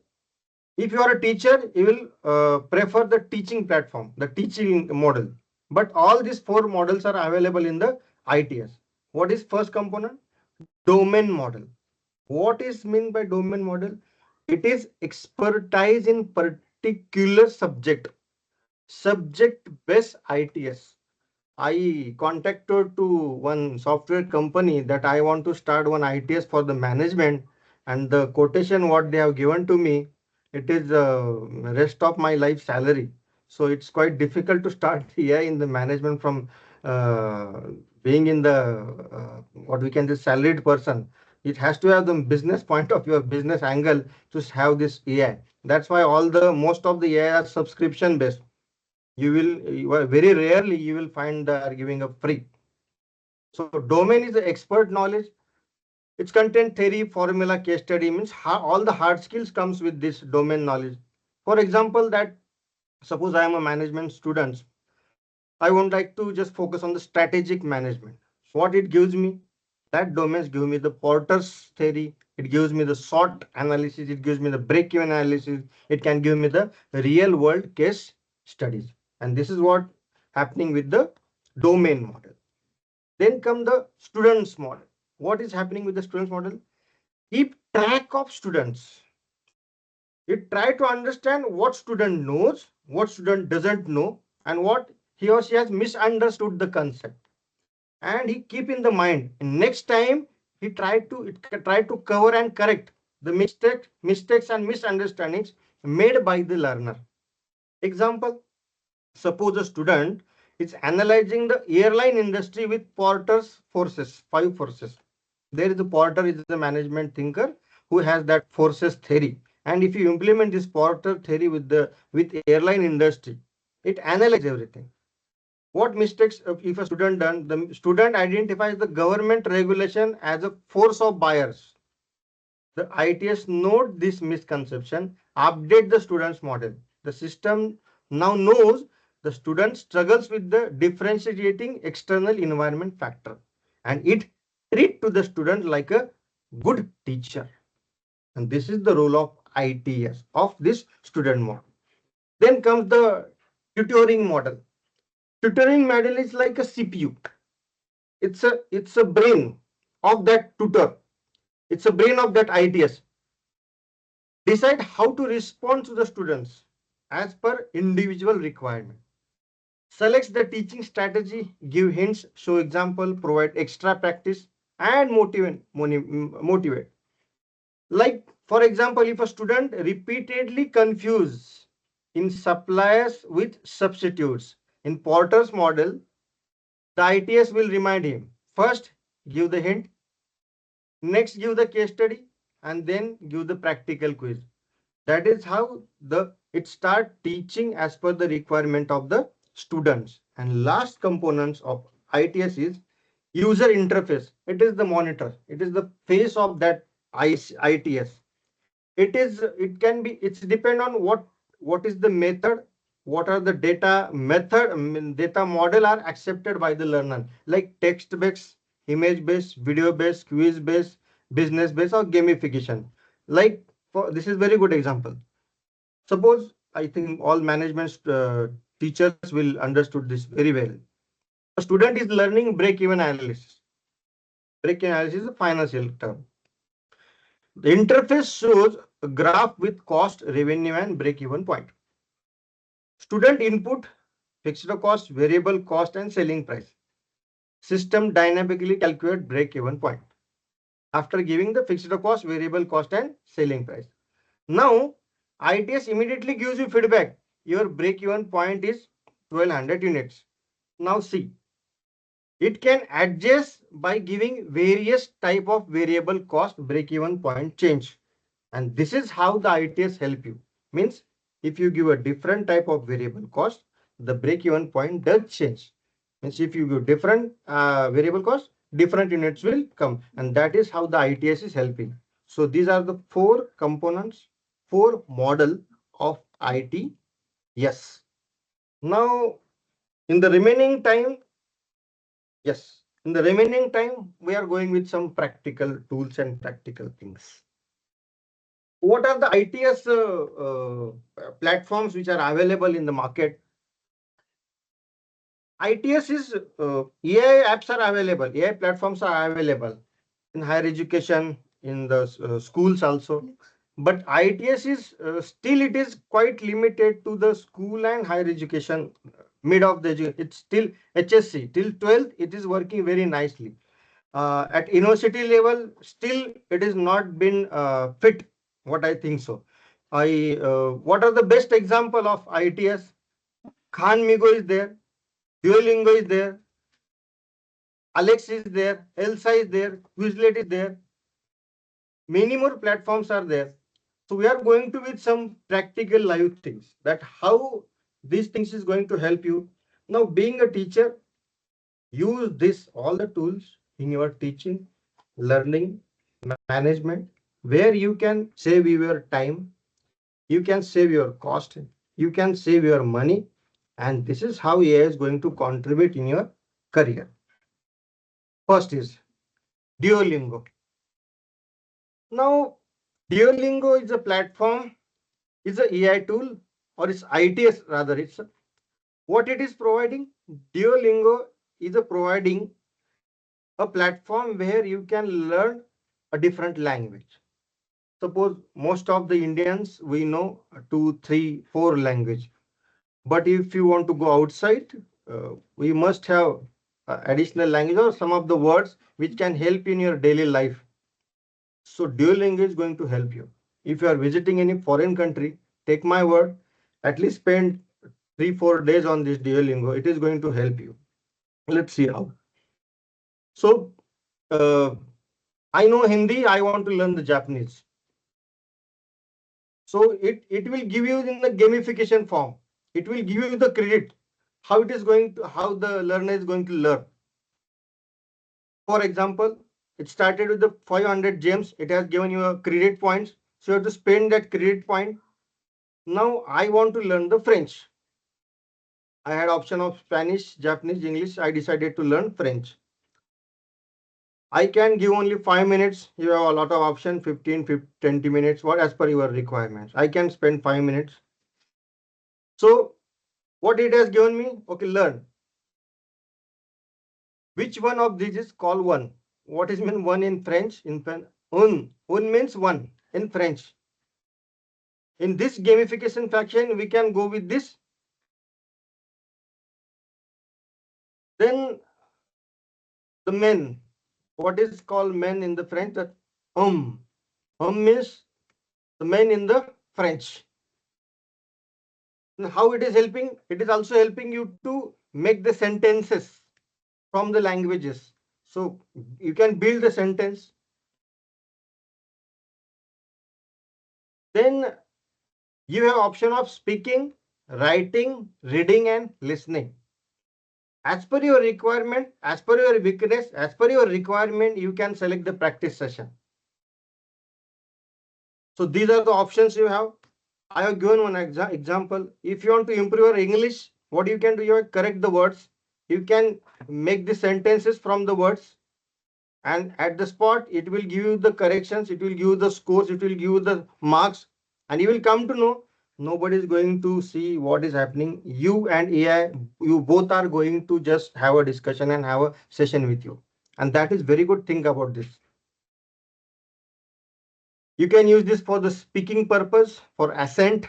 If you are a teacher, you will prefer the teaching platform, the teaching model. But all these four models are available in the ITS. What is first component? Domain model. What is meant by domain model? It is expertise in particular subject, subject-based ITS. I contacted to one software company that I want to start one ITS for the management, and the quotation what they have given to me, it is rest of my life salary. So it's quite difficult to start here in the management from uh, being in the what we can say salaried person. It has to have the business point of view, business angle to have this AI. That's why most of the AI are subscription based. Very rarely you will find they are giving a free. So domain is the expert knowledge. It's content theory, formula, case study means all the hard skills comes with this domain knowledge. For example, that suppose I am a management student, I would like to just focus on the strategic management. So what it gives me, that domains give me the Porter's theory. It gives me the SWOT analysis. It gives me the break-even analysis. It can give me the real world case studies. And this is what happening with the domain model. Then come the students model. What is happening with the students model? Keep track of students. It try to understand what student knows, what student doesn't know, and what he or she has misunderstood the concept. And he keep in the mind. And next time he try to cover and correct the mistakes and misunderstandings made by the learner. Example, suppose a student is analyzing the airline industry with Porter's forces, five forces. There is a Porter is the management thinker who has that forces theory. And if you implement this Porter theory with airline industry, it analyzes everything. What mistakes if a student done? The student identifies the government regulation as a force of bias. The ITS note this misconception, update the student's model. The system now knows the student struggles with the differentiating external environment factor, and it treat to the student like a good teacher. And this is the role of ITS of this student model. Then comes the tutoring model. Tutoring model is like a CPU. It's a brain of that tutor. It's a brain of that ITS. Decide how to respond to the students as per individual requirement. Selects the teaching strategy, give hints, show example, provide extra practice, and motivate. Like, for example, if a student repeatedly confuse in suppliers with substitutes, in Porter's model, the ITS will remind him. First, give the hint. Next, give the case study, and then give the practical quiz. That is how it start teaching as per the requirement of the students. And last components of ITS is user interface. It is the monitor. It is the face of that ITS. It's depend on what is the method, what are the data model are accepted by the learner, like text based, image based, video based, quiz based, business based, or gamification. Like, this is very good example. Suppose I think all management teachers will understood this very well. A student is learning break-even analysis. Break-even analysis is a financial term. The interface shows a graph with cost, revenue, and break-even point. Student input fixed cost, variable cost, and selling price. System dynamically calculate break-even point after giving the fixed cost, variable cost, and selling price. Now, ITS immediately gives you feedback. Your break-even point is 1200 units. Now see, it can adjust by giving various type of variable cost break-even point change. And this is how the ITS help you. Means if you give a different type of variable cost, the break-even point does change. Means if you give different variable cost, different units will come. And that is how the ITS is helping. So these are the four components, four model of IT. Yes. Now in the remaining time, yes, in the remaining time, we are going with some practical tools and practical things. What are the ITS platforms which are available in the market? ITS is AI apps are available. AI platforms are available in higher education, in the schools also. But ITS is still it is quite limited to the school and higher education, mid of the education. It's still HSC till 12th. It is working very nicely. At university level, still it is not been fit. What I think so. What are the best example of ITS? Khan Migo is there, Duolingo is there, Alex is there, Elsa is there, Quizlet is there. Many more platforms are there. So we are going to with some practical live things that how these things is going to help you. Now, being a teacher, use this all the tools in your teaching, learning, management, where you can save your time, you can save your cost, you can save your money, and this is how AI is going to contribute in your career. First is Duolingo. Now, Duolingo is a platform, is a AI tool, or it's ITS rather. It's what it is providing. Duolingo is a providing a platform where you can learn a different language. Suppose most of the Indians we know two, three, four language. But if you want to go outside, we must have additional language or some of the words which can help in your daily life. So Duolingo is going to help you. If you are visiting any foreign country, take my word, at least spend 3-4 days on this Duolingo. It is going to help you. Let's see how. So I know Hindi. I want to learn the Japanese. So it will give you in the gamification form. It will give you the credit. How it is going to, how the learner is going to learn. For example, it started with the 500 gems. It has given you a credit points. So you have to spend that credit point. Now I want to learn the French. I had option of Spanish, Japanese, English. I decided to learn French. I can give only 5 minutes. You have a lot of option, 15, 20 minutes, what as per your requirements. I can spend 5 minutes. So what it has given me? Okay, learn. Which one of these is called one? What is mean one in French? In un. Un means one in French. In this gamification faction, we can go with this. Then the men. What is called men in the French? That means the men in the French. And how it is helping? It is also helping you to make the sentences from the languages. So you can build the sentence. Then you have option of speaking, writing, reading, and listening. As per your requirement, as per your weakness, as per your requirement, you can select the practice session. So these are the options you have. I have given one example. If you want to improve your English, what you can do, you correct the words. You can make the sentences from the words. And at the spot, it will give you the corrections, it will give you the scores, it will give you the marks. And you will come to know nobody is going to see what is happening. You and AI, you both are going to just have a discussion and have a session with you. And that is very good thing about this. You can use this for the speaking purpose, for assent.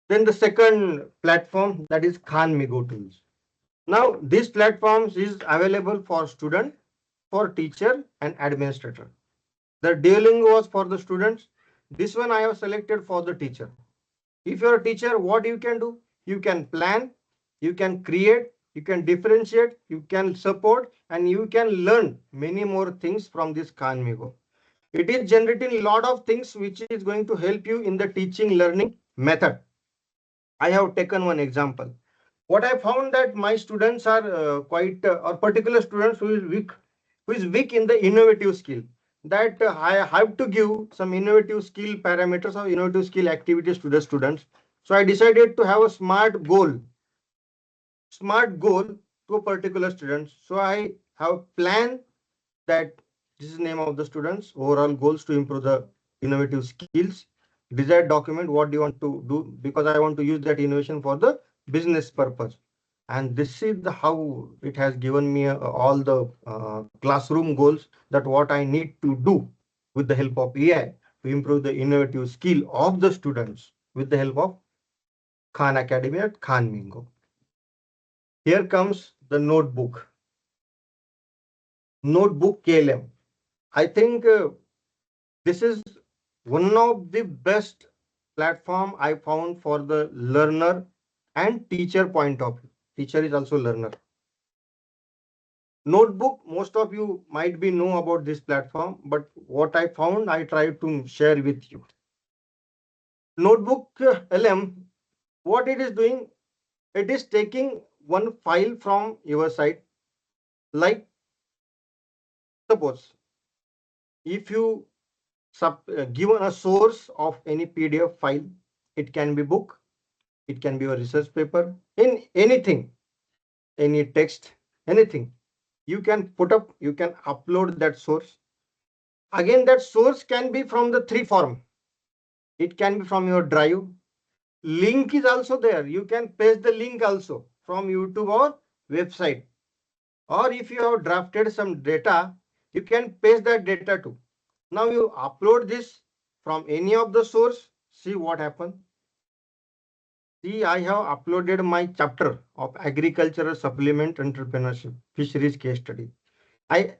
Then the second platform, that is Khanmigo tools. Now, these platforms is available for student, for teacher and administrator. The Duolingo was for the students. This one I have selected for the teacher. If you're a teacher, what you can do? You can plan, you can create, you can differentiate, you can support, and you can learn many more things from this Khanmigo. It is generating a lot of things which is going to help you in the teaching learning method. I have taken one example. What I found that my students are or particular students who is weak in the innovative skill. That I have to give some innovative skill parameters or innovative skill activities to the students. So I decided to have a smart goal to a particular student. So I have planned that this is the name of the students, overall goals to improve the innovative skills, desired document, what do you want to do? Because I want to use that innovation for the business purpose. And this is how it has given me all the classroom goals, that what I need to do with the help of AI to improve the innovative skill of the students with the help of Khan Academy at Khan Mingo. Here comes the notebook. Notebook KLM. I think this is one of the best platform I found for the learner and teacher point of view. Teacher is also learner. Notebook, most of you might be know about this platform, but what I found, I try to share with you. Notebook LM, what it is doing, it is taking one file from your side. Like suppose if you given a source of any PDF file, it can be book, it can be a research paper, in anything, any text, anything. You can put up, you can upload that source. Again, that source can be from the three form. It can be from your drive. Link is also there. You can paste the link also from YouTube or website. Or if you have drafted some data, you can paste that data too. Now you upload this from any of the source. See what happens. See, I have uploaded my chapter of agricultural supplement entrepreneurship, fisheries case study. I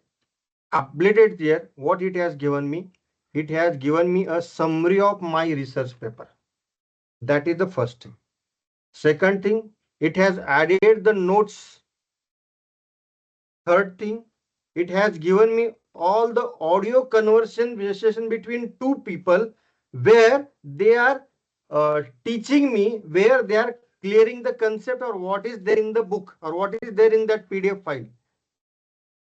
updated there. What it has given me? It has given me a summary of my research paper. That is the first thing. Second thing, it has added the notes. Third thing, it has given me all the audio conversation between two people where they are teaching me, where they are clearing the concept or what is there in the book or what is there in that PDF file.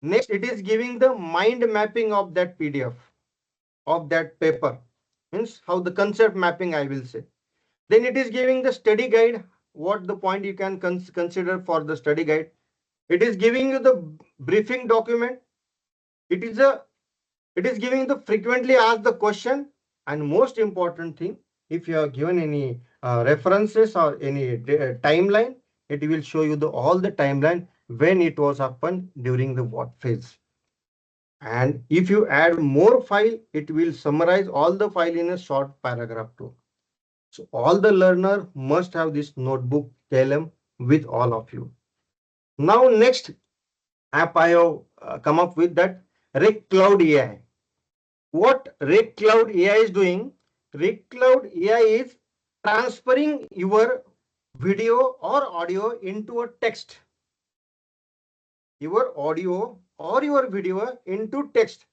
Next, it is giving the mind mapping of that PDF, of that paper. Means how the concept mapping, I will say. Then it is giving the study guide, what the point you can consider for the study guide. It is giving you the briefing document. It is giving the frequently asked the question, and most important thing, if you are given any references or any timeline, it will show you the all the timeline when it was happened during the what phase. And if you add more file, it will summarize all the file in a short paragraph too. So all the learner must have this notebook KLM with all of you. Now next app I have come up with, that Rec Cloud AI. What Rec Cloud AI is doing? Rec Cloud AI is transferring your video or audio into a text. Your audio or your video into text.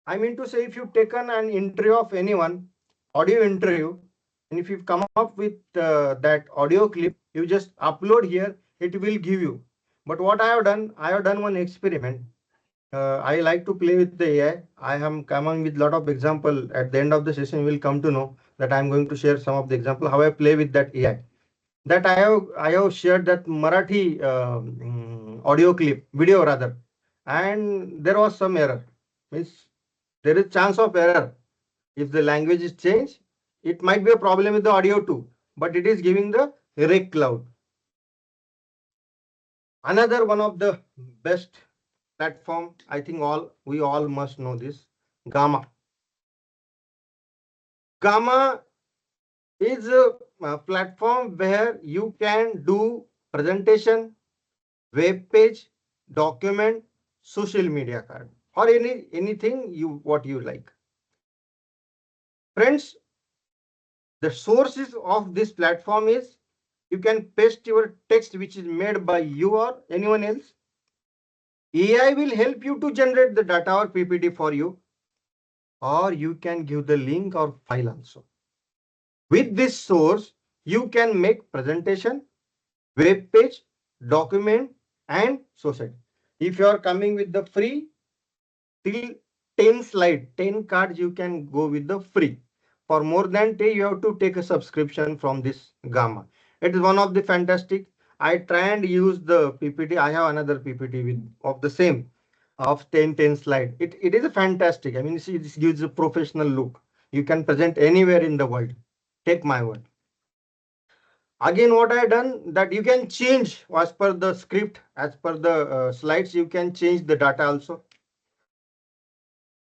I mean to say, if you've taken an interview of anyone, audio interview, and if you've come up with that audio clip, you just upload here, it will give you. But what I have done one experiment. I like to play with the AI. I am coming with lot of example. At the end of the session, you will come to know that I am going to share some of the example how I play with that AI. That I have shared that Marathi audio clip, video rather, and there was some error. Means there is chance of error if the language is changed. It might be a problem with the audio too, but it is giving the rec cloud. Another one of the best platform, I think we all must know this, Gamma. Gamma is a platform where you can do presentation, web page, document, social media card, or anything what you like. Friends, the sources of this platform is you can paste your text which is made by you or anyone else. AI will help you to generate the data or PPT for you, or you can give the link or file also. With this source, you can make presentation, web page, document, and society. If you are coming with the free, till 10 slide, 10 cards, you can go with the free. For more than 10, you have to take a subscription from this Gamma. It is one of the fantastic. I try and use the PPT. I have another PPT with of the same of 10 slide. It is a fantastic. I mean, see, this gives a professional look. You can present anywhere in the world. Take my word. Again, what I done that you can change as per the script, as per the slides, you can change the data also.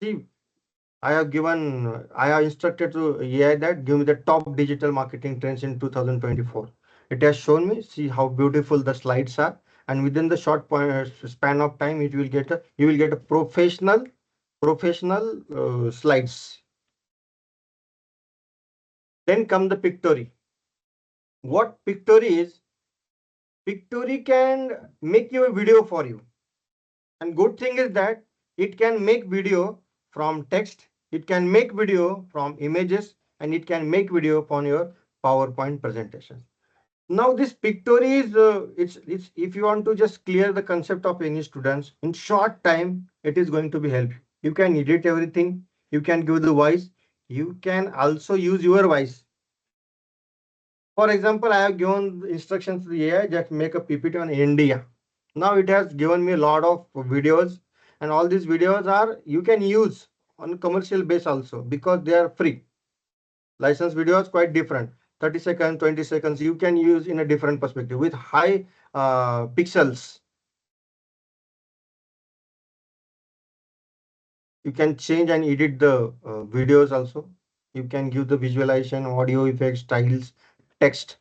See, I have instructed to AI that give me the top digital marketing trends in 2024. It has shown me, see how beautiful the slides are, and within the short span of time, you will get a professional slides. Then come the Pictory. What Pictory is? Pictory can make you a video for you. And good thing is that it can make video from text, it can make video from images, and it can make video upon your PowerPoint presentation. Now this Pictory is, it's if you want to just clear the concept of any students, in short time, it is going to be help. You can edit everything, you can give the voice, you can also use your voice. For example, I have given instructions to the AI that make a PPT on India. Now it has given me a lot of videos, and all these videos are you can use on commercial base also because they are free. License videos quite different. 30 seconds, 20 seconds, you can use in a different perspective with high pixels. You can change and edit the videos also. You can give the visualization, audio effects, styles, text.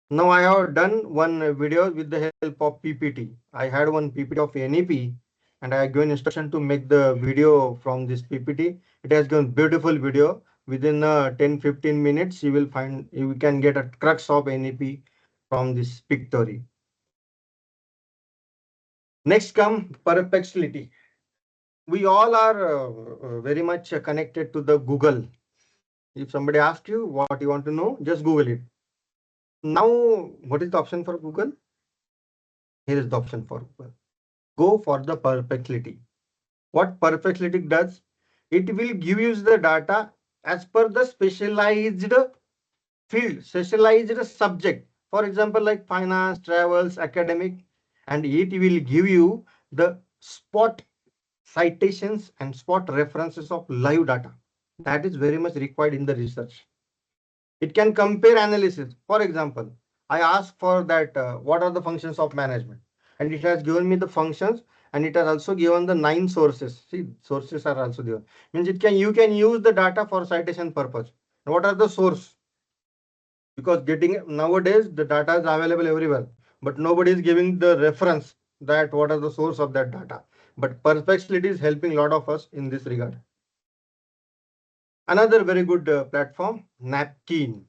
Now I have done one video with the help of PPT. I had one PPT of NEP and I have given instruction to make the video from this PPT. It has given beautiful video. Within 10-15 minutes, you can get a crux of NEP from this Pictory. Next come perplexity. We all are very much connected to the Google. If somebody asks you what you want to know, just Google it. Now, what is the option for Google? Here is the option for Google. Go for the perplexity. What perplexity does? It will give you the data as per the specialized field, specialized subject. For example, like finance, travels, academic, and it will give you the spot citations and spot references of live data. That is very much required in the research. It can compare analysis. For example, I asked for that what are the functions of management, and it has given me the functions, and it has also given the 9 sources. See, sources are also given. Means you can use the data for citation purpose. And what are the source? Because getting nowadays the data is available everywhere, but nobody is giving the reference that what are the source of that data. But Perplexity is helping a lot of us in this regard. Another very good platform, Napkin.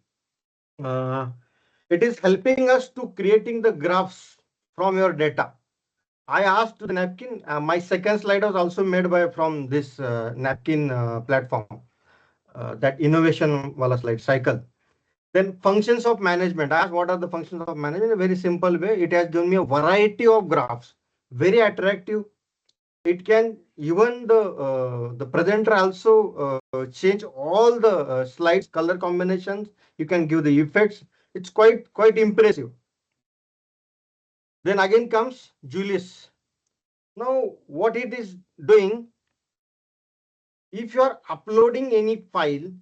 It is helping us to creating the graphs from your data. I asked the Napkin. My second slide was also made by from this Napkin platform. That innovation wala slide cycle. Then functions of management. I asked what are the functions of management. In a very simple way, it has given me a variety of graphs. Very attractive. It can even the presenter also change all the slides color combinations. You can give the effects. It's quite impressive. Then again comes Julius. Now what it is doing, if you are uploading any file,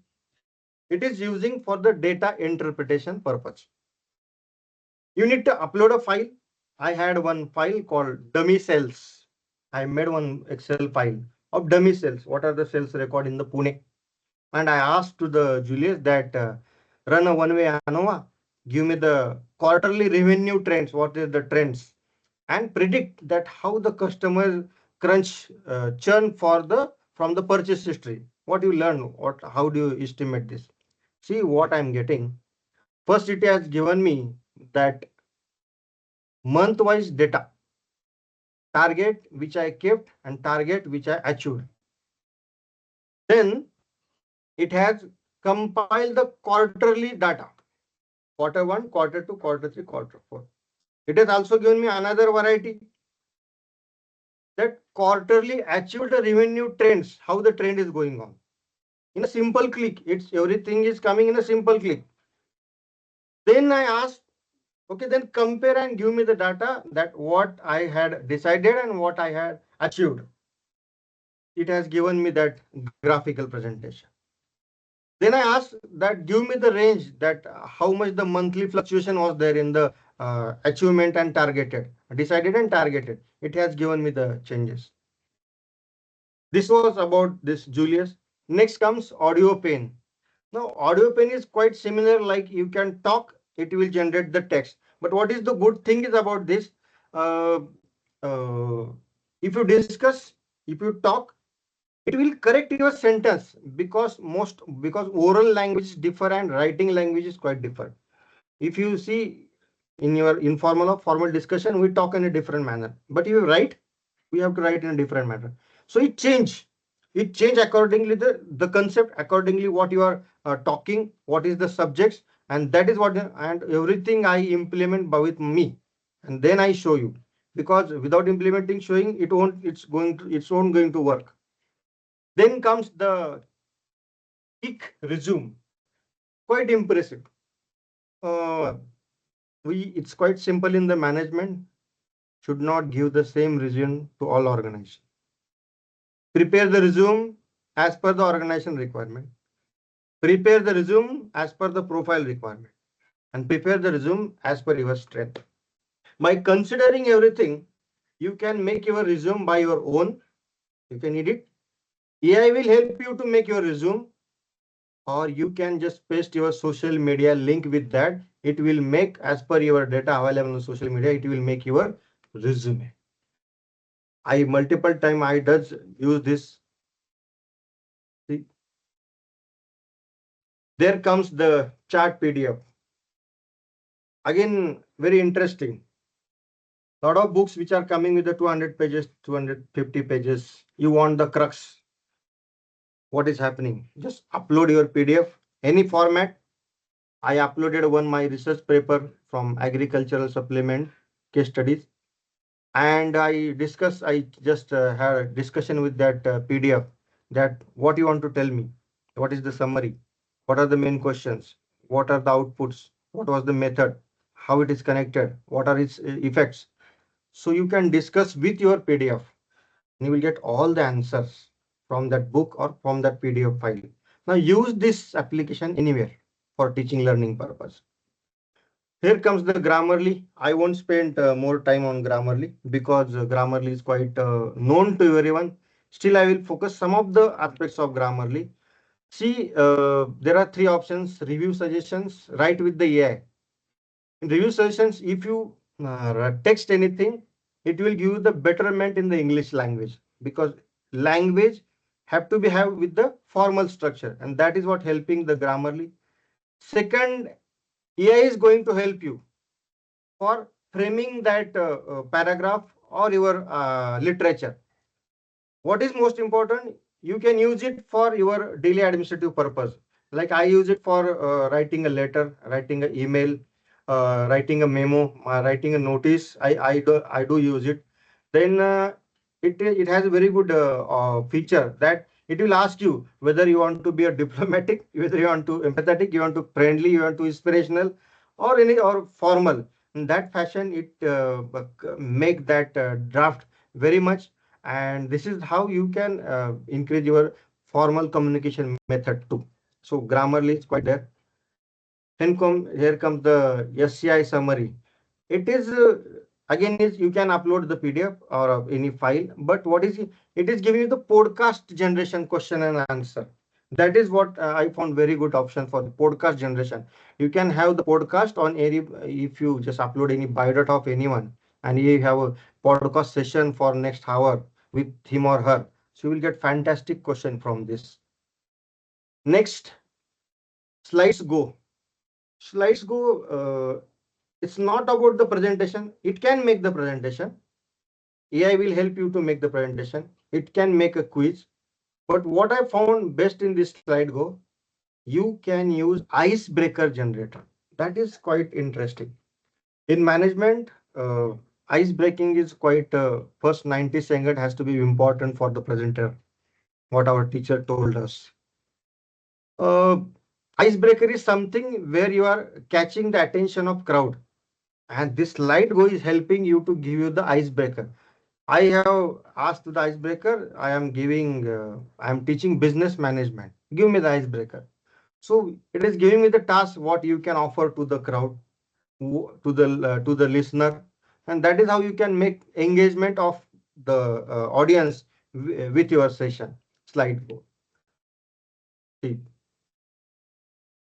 It is using for the data interpretation purpose. You need to upload a file. I had one file called dummy cells. I made one Excel file of dummy cells. What are the cells record in the Pune? And I asked to the Julius that run a one-way ANOVA, give me the quarterly revenue trends, what is the trends, and predict that how the customer crunch churn for the from the purchase history. What you learn, how do you estimate this? See what I'm getting. First, it has given me that month-wise data, target which I kept and target which I achieved. Then it has compiled the quarterly data, quarter 1, quarter 2, quarter 3, quarter 4. It has also given me another variety that quarterly achieved revenue trends, how the trend is going on. In a simple click, it's everything is coming in a simple click. Then I asked, okay, then compare and give me the data that what I had decided and what I had achieved. It has given me that graphical presentation. Then I asked that give me the range that how much the monthly fluctuation was there in the achievement and targeted, decided and targeted. It has given me the changes. This was about this Julius. Next comes audio pane. Now audio pane is quite similar, like you can talk, it will generate the text. But what is the good thing is about this? Uh, uh, if you discuss, if you talk, it will correct your sentence because oral language is different and writing language is quite different. If you see in your informal or formal discussion, we talk in a different manner. But if you write, we have to write in a different manner. So it change accordingly the concept, accordingly what you are talking, what is the subjects, and that is what and everything I implement by with me, and then I show you, because without implementing showing it won't it's won't going to work. Then comes the quick resume, quite impressive. Uh, it's quite simple in the management. Should not give the same resume to all organizations. Prepare the resume as per the organization requirement. Prepare the resume as per the profile requirement. And prepare the resume as per your strength. By considering everything, you can make your resume by your own. You can edit. AI will help you to make your resume, or you can just paste your social media link with that. It will make as per your data available on social media. It will make your resume. I multiple time I does use this. See, there comes the chart PDF. Again, very interesting. Lot of books which are coming with the 200 pages, 250 pages. You want the crux. What is happening? Just upload your PDF, any format. I uploaded one my research paper from agricultural supplement case studies, and I just had a discussion with that PDF that what you want to tell me, what is the summary, what are the main questions, what are the outputs, what was the method, how it is connected, what are its effects. So you can discuss with your PDF. You will get all the answers from that book or from that PDF file. Now use this application anywhere for teaching learning purpose. Here comes the Grammarly. I won't spend more time on Grammarly because Grammarly is quite known to everyone. Still, I will focus some of the aspects of Grammarly. See, there are three options: review suggestions, write with the AI. In review suggestions, if you text anything, it will give you the betterment in the English language, because language have to be have with the formal structure, and that is what helping the Grammarly. Second, AI is going to help you for framing that paragraph or your literature. What is most important? You can use it for your daily administrative purpose. Like I use it for writing a letter, writing an email, writing a memo, writing a notice. I do use it. Then it has a very good feature that it will ask you whether you want to be a diplomatic, whether you want to empathetic, you want to friendly, you want to inspirational, or any or formal. In that fashion, it make that draft very much, and this is how you can increase your formal communication method too. So Grammarly is quite there. Then here comes the SCI summary. It is again is you can upload the PDF or any file, but what is it? It is giving you the podcast generation question and answer. That is what I found very good option for the podcast generation. You can have the podcast on any if you just upload any biodata of anyone and you have a podcast session for next hour with him or her. So you will get fantastic question from this. Next, slides go. Slides go. It's not about the presentation. It can make the presentation. AI will help you to make the presentation. It can make a quiz. But what I found best in this slide go, you can use icebreaker generator. That is quite interesting. In management, ice breaking is quite first 90 seconds has to be important for the presenter. What our teacher told us. Uh, Icebreaker is something where you are catching the attention of crowd, and this slide go is helping you to give you the icebreaker. I have asked the icebreaker. I am teaching business management. Give me the icebreaker. So it is giving me the task what you can offer to the crowd, to the listener, and that is how you can make engagement of the audience with your session. Slide go. See,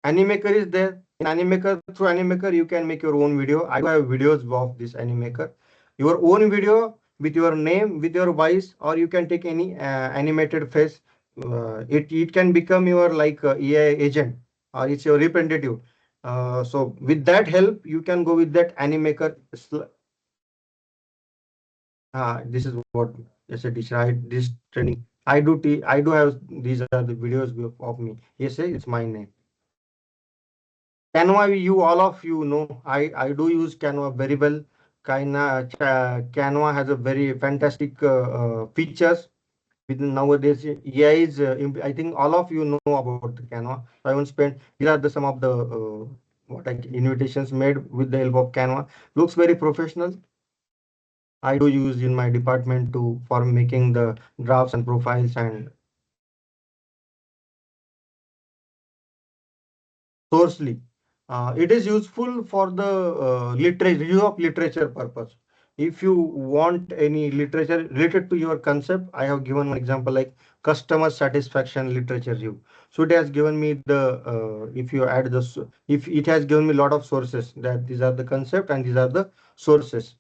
Animaker is there. In Animaker, through Animaker, you can make your own video. I do have videos of this Animaker. Your own video with your name, with your voice, or you can take any animated face. It can become your like AI agent, or it's your representative. So with that help, you can go with that Animaker. This is what as a teacher, this training. I do have these are the videos of me. Yes, it's my name. Canva, you all of you know, I do use Canva very well. Canva has a very fantastic features. With nowadays, AI is, I think all of you know about the Canva. So I won't spend. These are the some of the invitations made with the help of Canva. Looks very professional. I do use in my department to for making the drafts and profiles and sourcely. It is useful for the review of literature purpose. If you want any literature related to your concept, I have given one example like customer satisfaction literature review. So it has given me the if you add the if it has given me a lot of sources that these are the concept and these are the sources.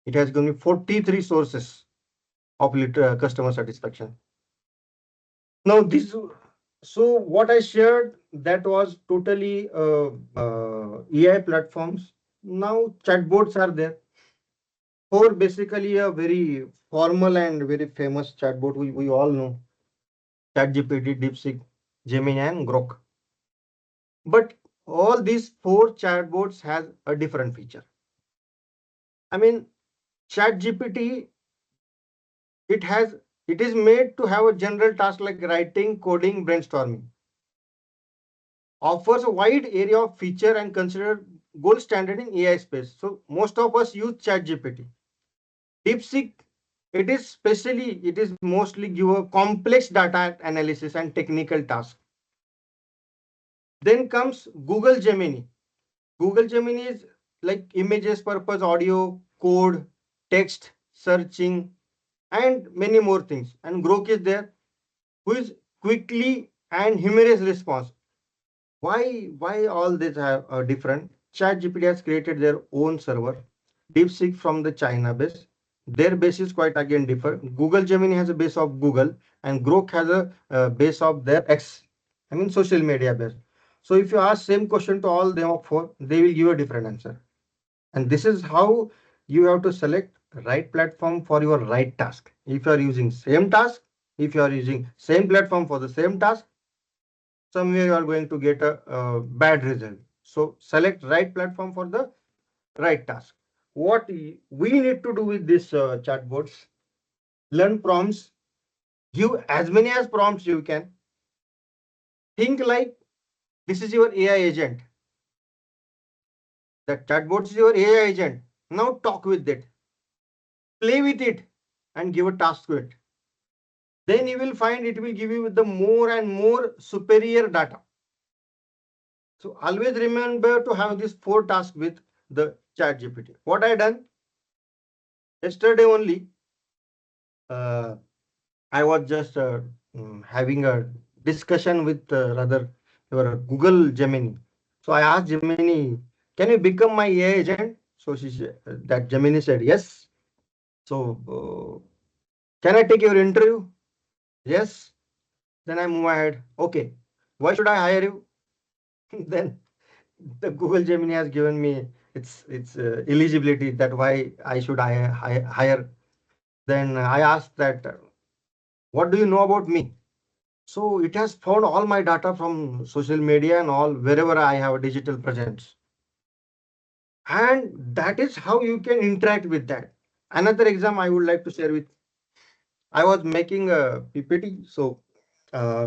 It has given me 43 sources of customer satisfaction. Now this so what I shared that was totally AI platforms. Now chatbots are there. For basically a very formal and very famous chatbot we all know. ChatGPT, DeepSeek, Gemini and Grok. But all these four chatbots has a different feature. I mean ChatGPT it is made to have a general task like writing, coding, brainstorming. Offers a wide area of feature and considered gold standard in AI space. So most of us use ChatGPT. DeepSeek, it is mostly give a complex data analysis and technical tasks. Then comes Google Gemini. Google Gemini is like images purpose, audio, code, text, searching, and many more things. And Grok is there, who is quickly and humorous response. Why all these are different? ChatGPT has created their own server. DeepSeek from the China base. Their base is quite again different. Google Gemini has a base of Google, and Grok has a base of their X. I mean social media base. So if you ask same question to all them of four, they will give a different answer. And this is how you have to select right platform for your right task. If you are using same task, if you are using same platform for the same task, somewhere you are going to get a bad result. So select right platform for the right task. What we need to do with this chatbots, learn prompts, give as many as prompts you can. Think like this is your AI agent. The chatbot is your AI agent. Now talk with it, play with it, and give a task to it. then you will find it will give you the more and more superior data. So always remember to have these 4 tasks with the chat GPT. What I done yesterday only, uh, I was just having a discussion with rather your Google Gemini. So I asked Gemini, can you become my AI agent? So she said, that Gemini said yes. So can I take your interview? Yes. Then I move ahead. Okay. Why should I hire you? Then the Google Gemini has given me its eligibility, that why I should hire. Then I asked that, what do you know about me? So it has found all my data from social media and all wherever I have a digital presence. And that is how you can interact with that. Another example I would like to share with, I was making a PPT, so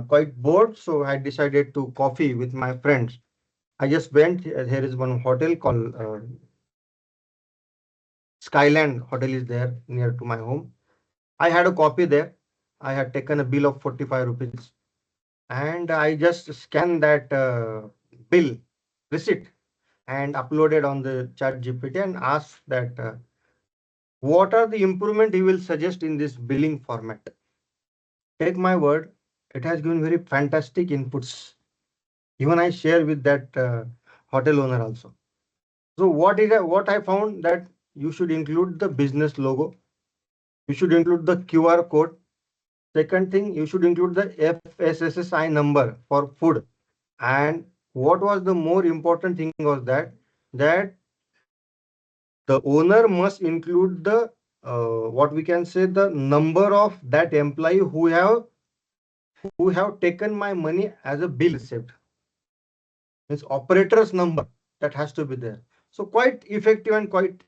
quite bored, so I decided to coffee with my friends. I just went. Here is one hotel called Skyland Hotel is there near to my home. I had a copy there. I had taken a bill of 45 rupees, and I just scanned that bill receipt and uploaded on the chat GPT and asked that what are the improvement he will suggest in this billing format. Take my word, it has given very fantastic inputs. Even I share with that hotel owner also. So what I found that you should include the business logo. You should include the QR code. Second thing, you should include the FSSI number for food. And what was the more important thing was that the owner must include the what we can say, the number of that employee who have taken my money as a bill receipt. It's operator's number that has to be there. So quite effective and quite.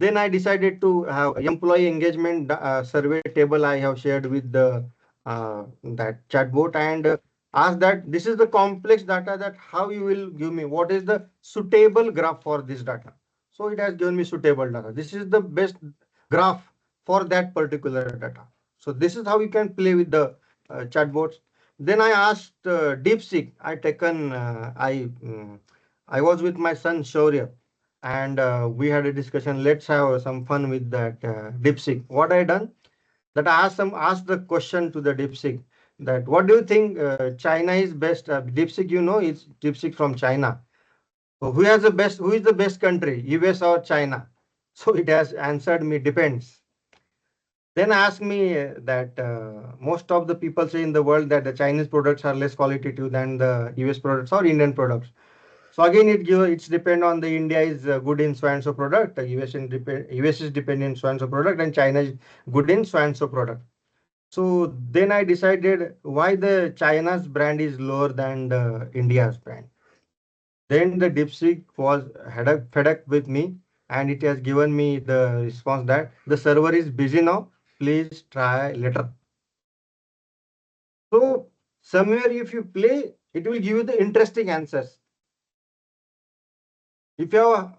Then I decided to have employee engagement survey table I have shared with the that chatbot, and ask that this is the complex data, that how you will give me what is the suitable graph for this data. So it has given me suitable data. This is the best graph for that particular data. So this is how you can play with the chatbots. Then I asked DeepSeek. I was with my son Shaurya, and we had a discussion. Let's have some fun with that DeepSeek. What I done, that I asked the question to the DeepSeek, that what do you think China is best? DeepSeek, it's DeepSeek from China. So who is the best country, US or China? So it has answered me, depends. Then ask me that most of the people say in the world that the Chinese products are less qualitative than the US products or Indian products. So again, it's depend on the India is good in so and so product, US is dependent in so and so product, and China is good in so and so product. So then I decided why the China's brand is lower than the India's brand. Then the DeepSeek was fed up with me, and it has given me the response that the server is busy now. Please try later. So somewhere if you play, it will give you the interesting answers. If you have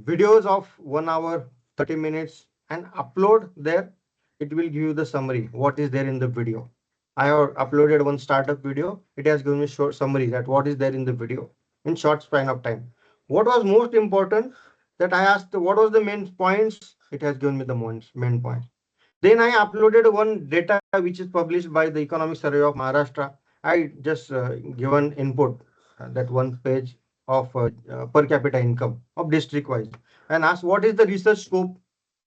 videos of 1 hour, 30 minutes and upload there, it will give you the summary, what is there in the video. I have uploaded one startup video. It has given me short summary that what is there in the video in short span of time. What was most important, that I asked what was the main points. It has given me the main points. Then I uploaded one data which is published by the Economic Survey of Maharashtra. I just given input that one page of per capita income of district wise, and asked what is the research scope.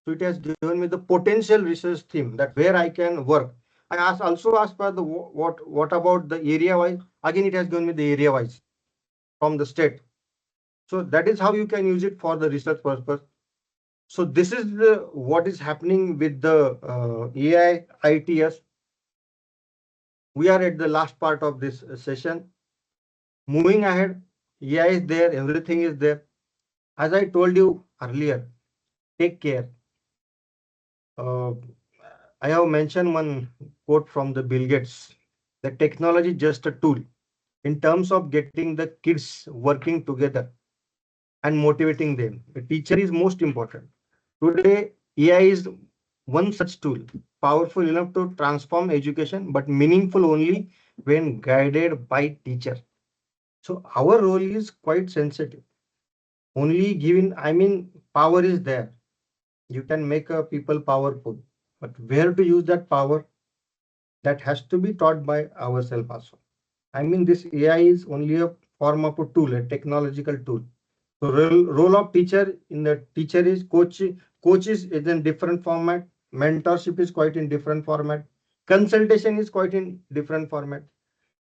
So it has given me the potential research theme, that where I can work. I also asked for the what about the area wise. Again, it has given me the area wise from the state. So that is how you can use it for the research purpose. So this is what is happening with the AI ITS. We are at the last part of this session. Moving ahead, AI is there, everything is there. As I told you earlier, take care. I have mentioned one quote from the Bill Gates. The technology is just a tool in terms of getting the kids working together and motivating them. The teacher is most important. Today, AI is one such tool, powerful enough to transform education, but meaningful only when guided by teacher. So our role is quite sensitive. Only given, I mean, power is there. You can make a people powerful, but where to use that power, that has to be taught by ourselves also. I mean, this AI is only a form of a tool, a technological tool. So role of teacher in the teacher is coach. Coach is in different format. Mentorship is quite in different format. Consultation is quite in different format.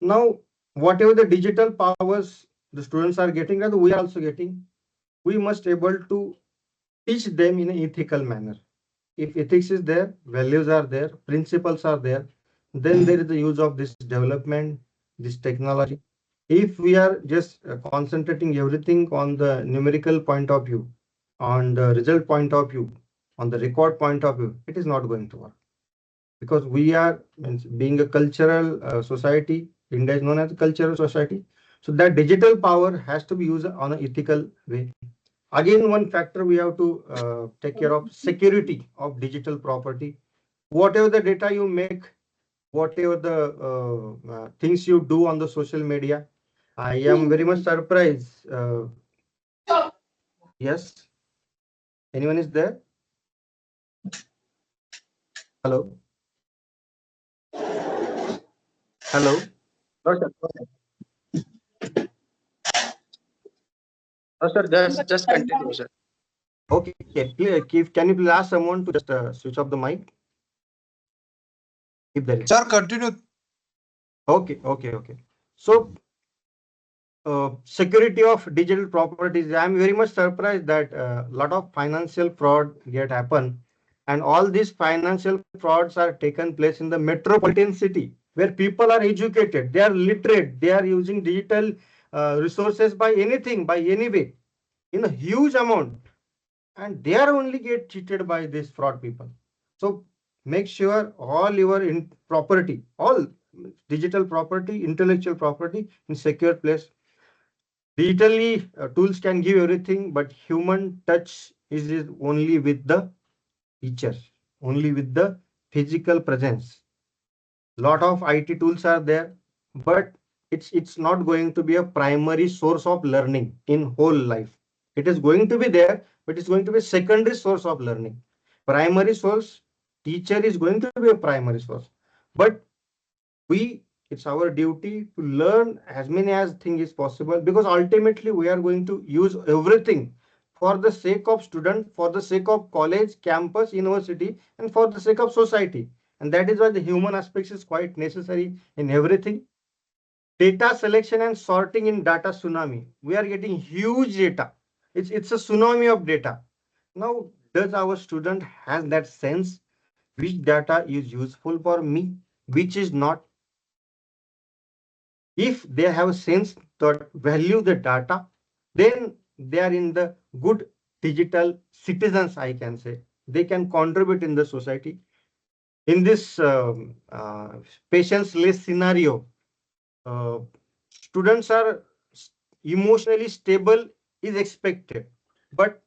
Now, whatever the digital powers the students are getting, and we are also getting, we must able to teach them in an ethical manner. If ethics is there, values are there, principles are there, then there is the use of this development, this technology. If we are just concentrating everything on the numerical point of view, on the result point of view, on the record point of view, it is not going to work. Because we are, means, being a cultural society, India is known as a cultural society. So that digital power has to be used on an ethical way. Again, one factor we have to take care of, security of digital property. Whatever the data you make, whatever the things you do on the social media, I am very much surprised. Yes, anyone is there? Hello, hello. No, sir. No, sir. Just continue, sir. Okay, can you please ask someone to just switch off the mic if there is? Sir, continue. Okay. So security of digital properties. I'm very much surprised that a lot of financial fraud get happen, and all these financial frauds are taken place in the metropolitan city where people are educated, they are literate, they are using digital resources by anything, by any way, in a huge amount, and they are only get cheated by these fraud people. So make sure all your property, all digital property, intellectual property in secure place. Digitally, tools can give everything, but human touch is only with the teacher, only with the physical presence. Lot of IT tools are there, but it's not going to be a primary source of learning in whole life. It is going to be there, but it's going to be a secondary source of learning. Primary source, teacher is going to be a primary source, but we it's our duty to learn as many as thing is possible, because ultimately we are going to use everything for the sake of student, for the sake of college, campus, university, and for the sake of society. And that is why the human aspects is quite necessary in everything. Data selection and sorting in data tsunami, we are getting huge data. It's a tsunami of data. Now, does our student has that sense which data is useful for me, which is not? If they have a sense that value the data, then they are in the good digital citizens, I can say. They can contribute in the society. In this patience-less scenario, uh, students are emotionally stable is expected. But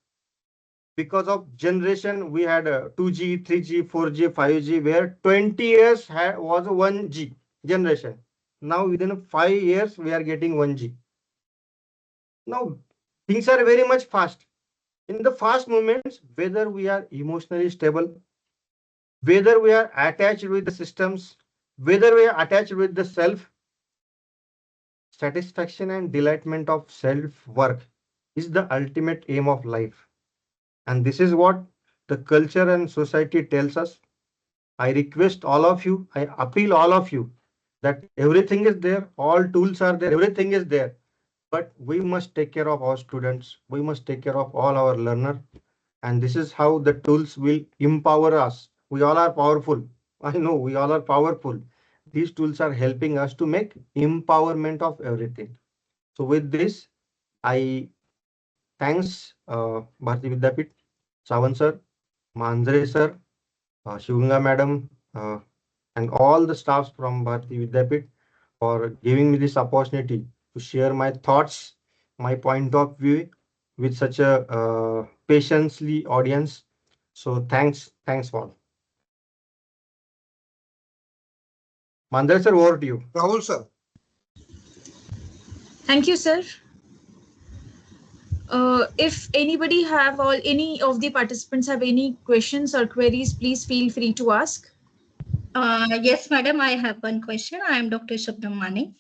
because of generation, we had 2G, 3G, 4G, 5G, where 20 years was a 1G generation. Now within 5 years, we are getting 1G. Now, things are very much fast. In the fast moments, whether we are emotionally stable, whether we are attached with the systems, whether we are attached with the self, satisfaction and delightment of self work is the ultimate aim of life. And this is what the culture and society tells us. I request all of you, I appeal all of you that everything is there, all tools are there, everything is there. But we must take care of our students. We must take care of all our learners. And this is how the tools will empower us. We all are powerful. I know we all are powerful. These tools are helping us to make empowerment of everything. So with this, I thanks Bharati Vidyapit, Savan sir, Manjare sir, Shivanga madam, and all the staffs from Bharati Vidyapit for giving me this opportunity to share my thoughts, my point of view with such a patiently audience. So thanks all. Mandal sir, over to you. Rahul sir. Thank you, sir. If anybody have or any of the participants have any questions or queries, please feel free to ask. Yes, madam, I have one question. I am Dr. Shabnam Mane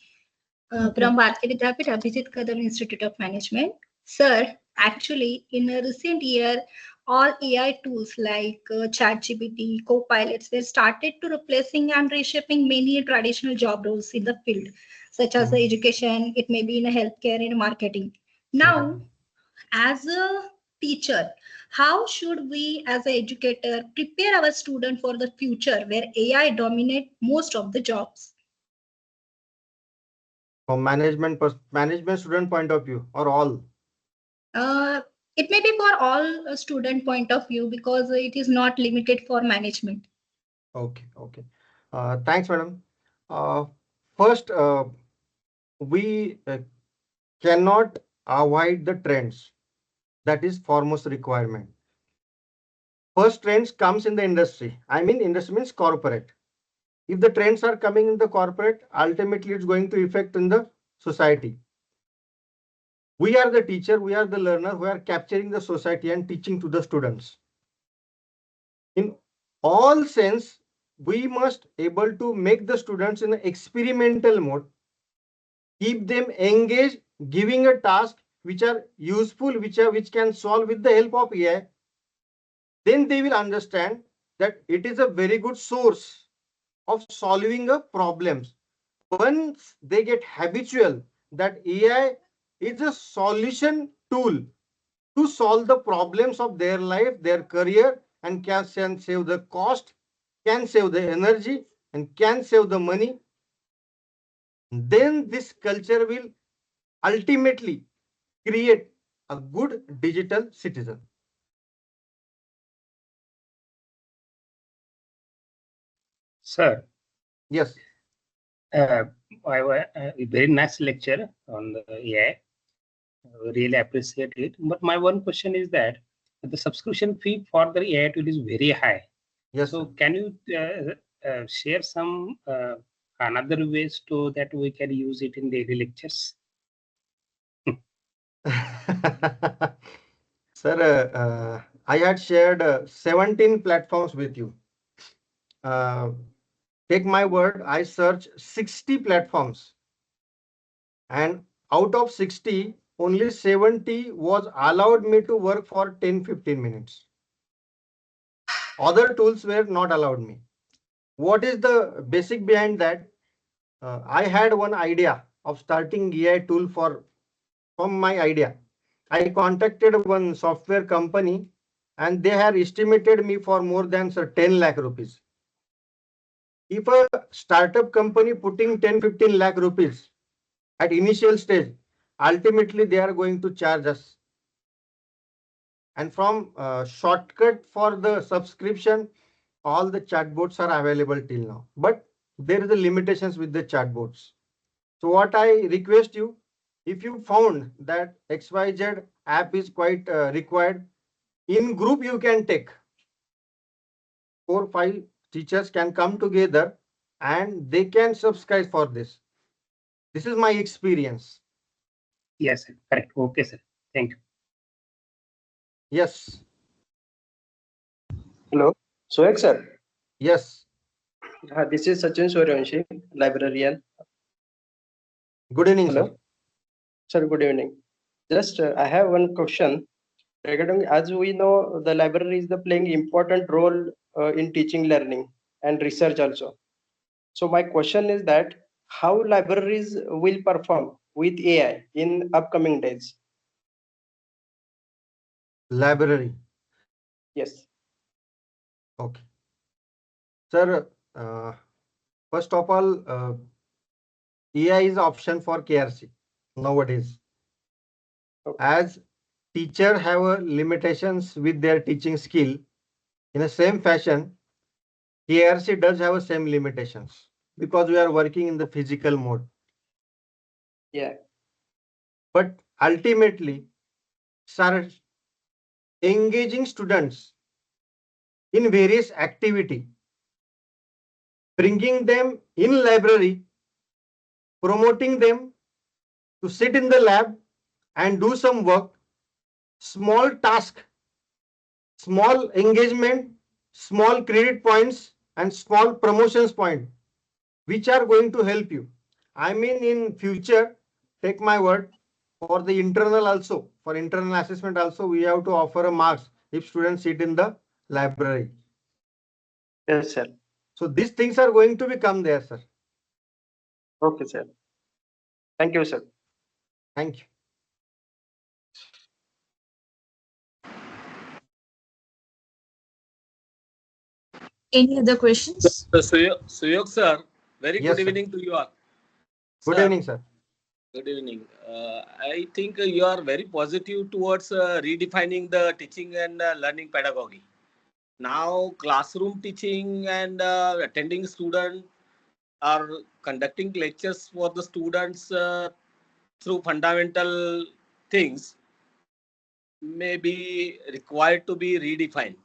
Okay. from Bharati Vidyapit, Abhijit Kadam Institute of Management. Sir, actually, in a recent year, all AI tools like ChatGPT, Copilots were started to replacing and reshaping many traditional job roles in the field, such as the education, it may be in a healthcare and marketing. Now, as a teacher, how should we as an educator prepare our student for the future where AI dominate most of the jobs? From management student point of view or all? uh, it may be for all student point of view because it is not limited for management. Okay, okay. Thanks, madam. First, we cannot avoid the trends. That is foremost requirement. First trends comes in the industry. I mean, industry means corporate. If the trends are coming in the corporate, ultimately it's going to affect in the society. We are the teacher, we are the learner who are capturing the society and teaching to the students. In all sense, we must able to make the students in an experimental mode, keep them engaged, giving a task which are useful, which can solve with the help of AI. Then they will understand that it is a very good source of solving a problems. Once they get habitual that AI is a solution tool to solve the problems of their life, their career, and can save the cost, can save the energy, and can save the money, then this culture will ultimately create a good digital citizen. Sir, Yes. a very nice lecture on the AI. Really appreciate it. But my one question is that the subscription fee for the AI tool is very high. Yes. So can you share some another ways to that we can use it in daily lectures? Sir, I had shared 17 platforms with you. Take my word, I searched 60 platforms, and out of 60, only 70 was allowed me to work for 10-15 minutes. Other tools were not allowed me. What is the basic behind that? I had one idea of starting AI tool from my idea. I contacted one software company and they had estimated me for more than 10 lakh rupees. If a startup company putting 10-15 lakh rupees at initial stage, ultimately they are going to charge us. And from shortcut for the subscription, all the chatbots are available till now. But there is the limitations with the chatbots. So what I request you, if you found that XYZ app is quite required, in group you can take 4-5 teachers can come together and they can subscribe for this. This is my experience. Yes, sir. Correct. Okay, sir. Thank you. Yes. Hello, Soek sir. Yes. This is Sachin Suryavanshi, librarian. Good evening, Hello, sir. sir. Good evening. Just I have one question regarding, as we know, the library is the playing important role in teaching, learning, and research also. So my question is that how libraries will perform with AI in upcoming days? Library. Yes. Okay. Sir, first of all, AI is option for KRC nowadays. Okay. As teacher have limitations with their teaching skill, in the same fashion, KRC does have a same limitations because we are working in the physical mode. Yeah. But ultimately, sir, engaging students in various activity, bringing them in library, promoting them to sit in the lab and do some work, small task, small engagement, small credit points, and small promotions point, which are going to help you. I mean, in future, take my word, for the internal also, for internal assessment also, we have to offer a marks if students sit in the library. Yes, sir. So these things are going to become there, sir. Okay, sir. Thank you, sir. Thank you. Any other questions? Suyog sir, very Yes, good sir. evening to you all. Good Sir, evening, sir. good evening. I think you are very positive towards redefining the teaching and learning pedagogy. Now, classroom teaching and attending students are conducting lectures for the students through fundamental things may be required to be redefined.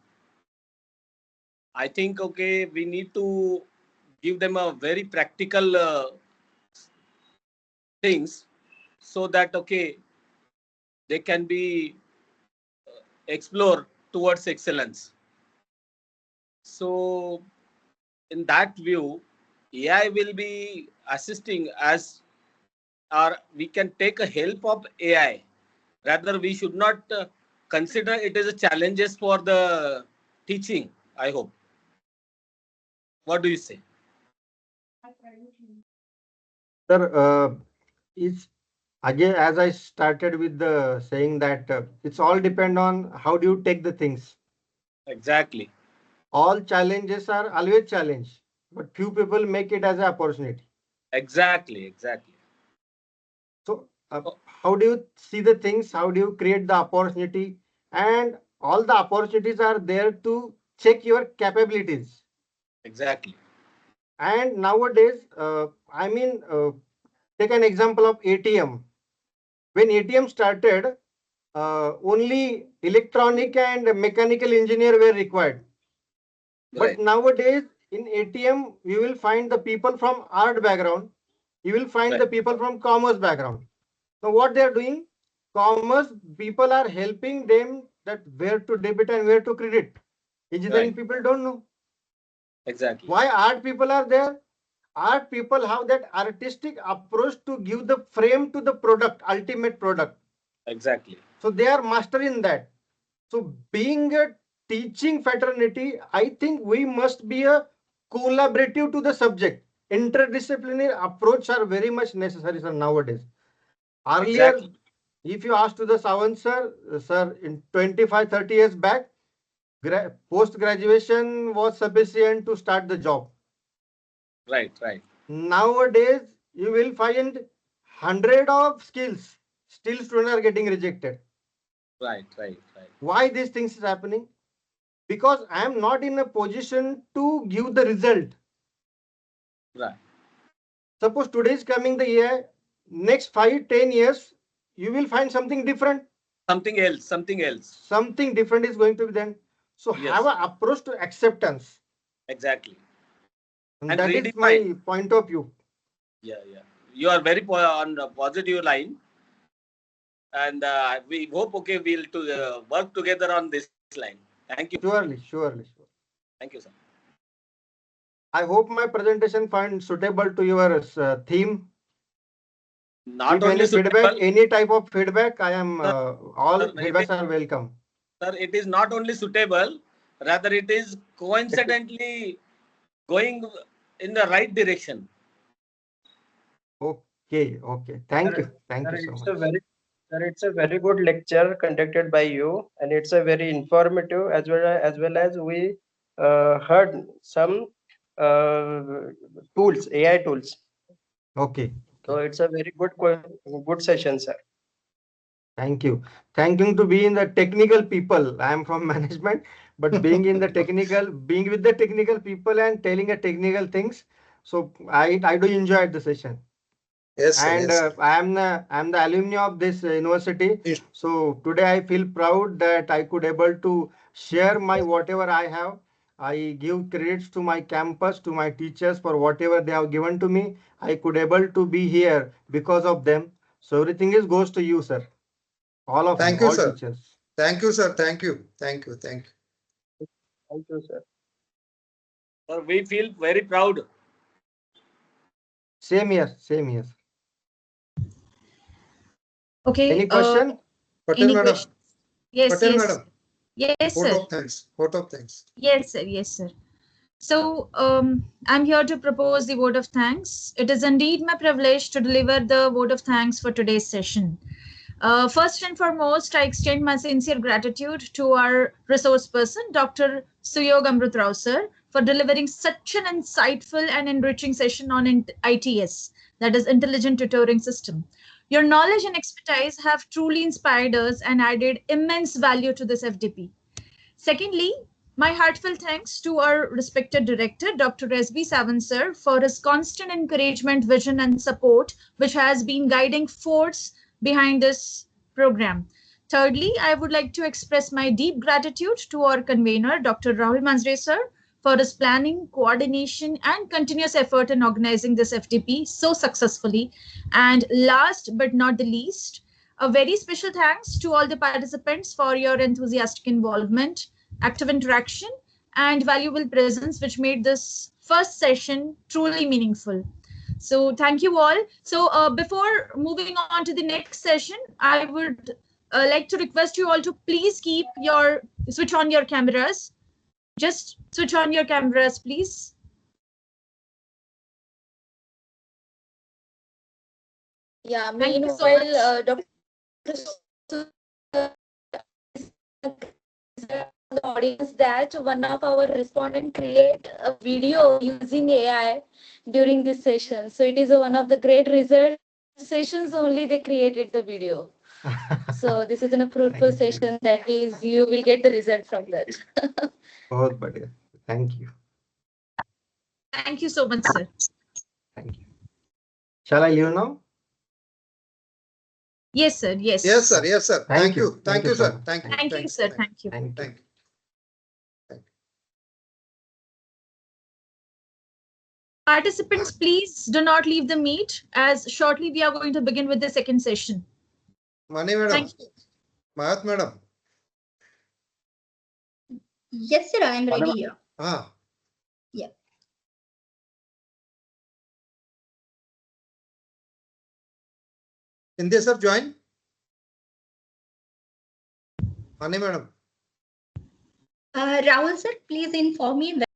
I think, okay, we need to give them a very practical things so that, okay, they can be explore towards excellence. So in that view, AI will be assisting as, or we can take a help of AI. Rather, we should not consider it as a challenges for the teaching, I hope. What do you say? Sir, it's again, as I started with the saying that it's all depend on how do you take the things. Exactly. All challenges are always challenge, but few people make it as an opportunity. Exactly. Exactly. So, Oh, how do you see the things? How do you create the opportunity? And all the opportunities are there to check your capabilities. exactly. And nowadays, I mean, take an example of ATM. When ATM started, only electronic and mechanical engineer were required. But Right. nowadays in ATM, you will find the people from art background. You will find Right. the people from commerce background. So what they are doing, commerce people are helping them that where to debit and where to credit. Engineering Right. people don't know. Exactly. Why art people are there? Art people have that artistic approach to give the frame to the product, ultimate product. Exactly. So they are master in that. So being a teaching fraternity, I think we must be a collaborative to the subject. Interdisciplinary approach are very much necessary, sir, nowadays. Earlier, Exactly. if you ask to the Sawan sir, sir, in 25, 30 years back, post-graduation was sufficient to start the job. Right. Right. Nowadays, you will find hundred of skills, still students are getting rejected. Right. Right. Right. Why these things is happening? Because I am not in a position to give the result. Right. Suppose today is coming the year, next 5, 10 years, you will find something different. Something else. Something else. Something different is going to be then. So have Yes. an approach to acceptance. Exactly. And And that is redefine. my point of view. Yeah. Yeah. You are very on the positive line, and we hope, okay, we'll to work together on this line. Thank you. Surely, surely, surely. Thank you, sir. I hope my presentation find suitable to your theme. Not If only any feedback, suitable, any type of feedback, I am sir, all it is, feedbacks are welcome. sir, it is not only suitable, rather it is coincidentally going in the right direction. Okay, okay. Thank you so It's much. a very, sir, it's a very good lecture conducted by you, and it's a very informative as well as we heard some uh, tools, AI tools. Okay, So okay. it's a very good session, sir. Thank you. Thank you to be in the technical people. I am from management, but being in the technical, being with the technical people and telling a technical things. So I do enjoy the session. Yes, sir. And Yes, sir. I'm the alumni of this university. Yes. So today I feel proud that I could able to share my whatever I have. I give credits to my campus, to my teachers for whatever they have given to me. I could able to be here because of them. So everything is goes to you, sir. All of Thank you, you, all sir. teachers. Thank you, sir. Thank you. Thank you. Thank you. Thank you, sir. We feel very proud. Same here, same here. Okay. Any question? Patel Any madam. questions? Yes, Patel yes. madam. Yes, Vote sir. of thanks. Vote of thanks. Yes, sir. Yes, sir. So I'm here to propose the vote of thanks. It is indeed my privilege to deliver the vote of thanks for today's session. First and foremost, I extend my sincere gratitude to our resource person, Dr. Suyog Amrutrao, sir, for delivering such an insightful and enriching session on ITS, that is Intelligent Tutoring System. Your knowledge and expertise have truly inspired us and added immense value to this FDP. Secondly, my heartfelt thanks to our respected director, Dr. S.B. Savan sir, for his constant encouragement, vision, and support, which has been guiding force behind this program. Thirdly, I would like to express my deep gratitude to our convener, Dr. Rahul Manjre sir, for his planning, coordination, and continuous effort in organizing this FDP so successfully. And last but not the least, a very special thanks to all the participants for your enthusiastic involvement, active interaction, and valuable presence, which made this first session truly meaningful. So thank you all. So before moving on to the next session, I would like to request you all to please switch on your cameras. Just switch on your cameras, please. Yeah, Thank you so much. meanwhile, Dr. the audience that one of our respondent create a video using AI during this session. So it is one of the great research sessions only they created the video. So this is an fruitful Thank you. session, that is you will get the result from that. बहुत बढ़िया. Thank you. Thank you so much, sir. Thank you. Shall I leave now? Yes, sir. Yes. Yes, sir. Yes, sir. Thank you. Thank you, so sir. much. Thank you. Thank you, sir. Thank you. Thank you. Thank you. Participants, please do not leave the meet, as shortly we are going to begin with the second session. Mani madam. Thank you. Mahat madam. Yes, sir, I am ready here. Ah. Yeah. India sir, join. Mani madam. Rahul sir, please inform me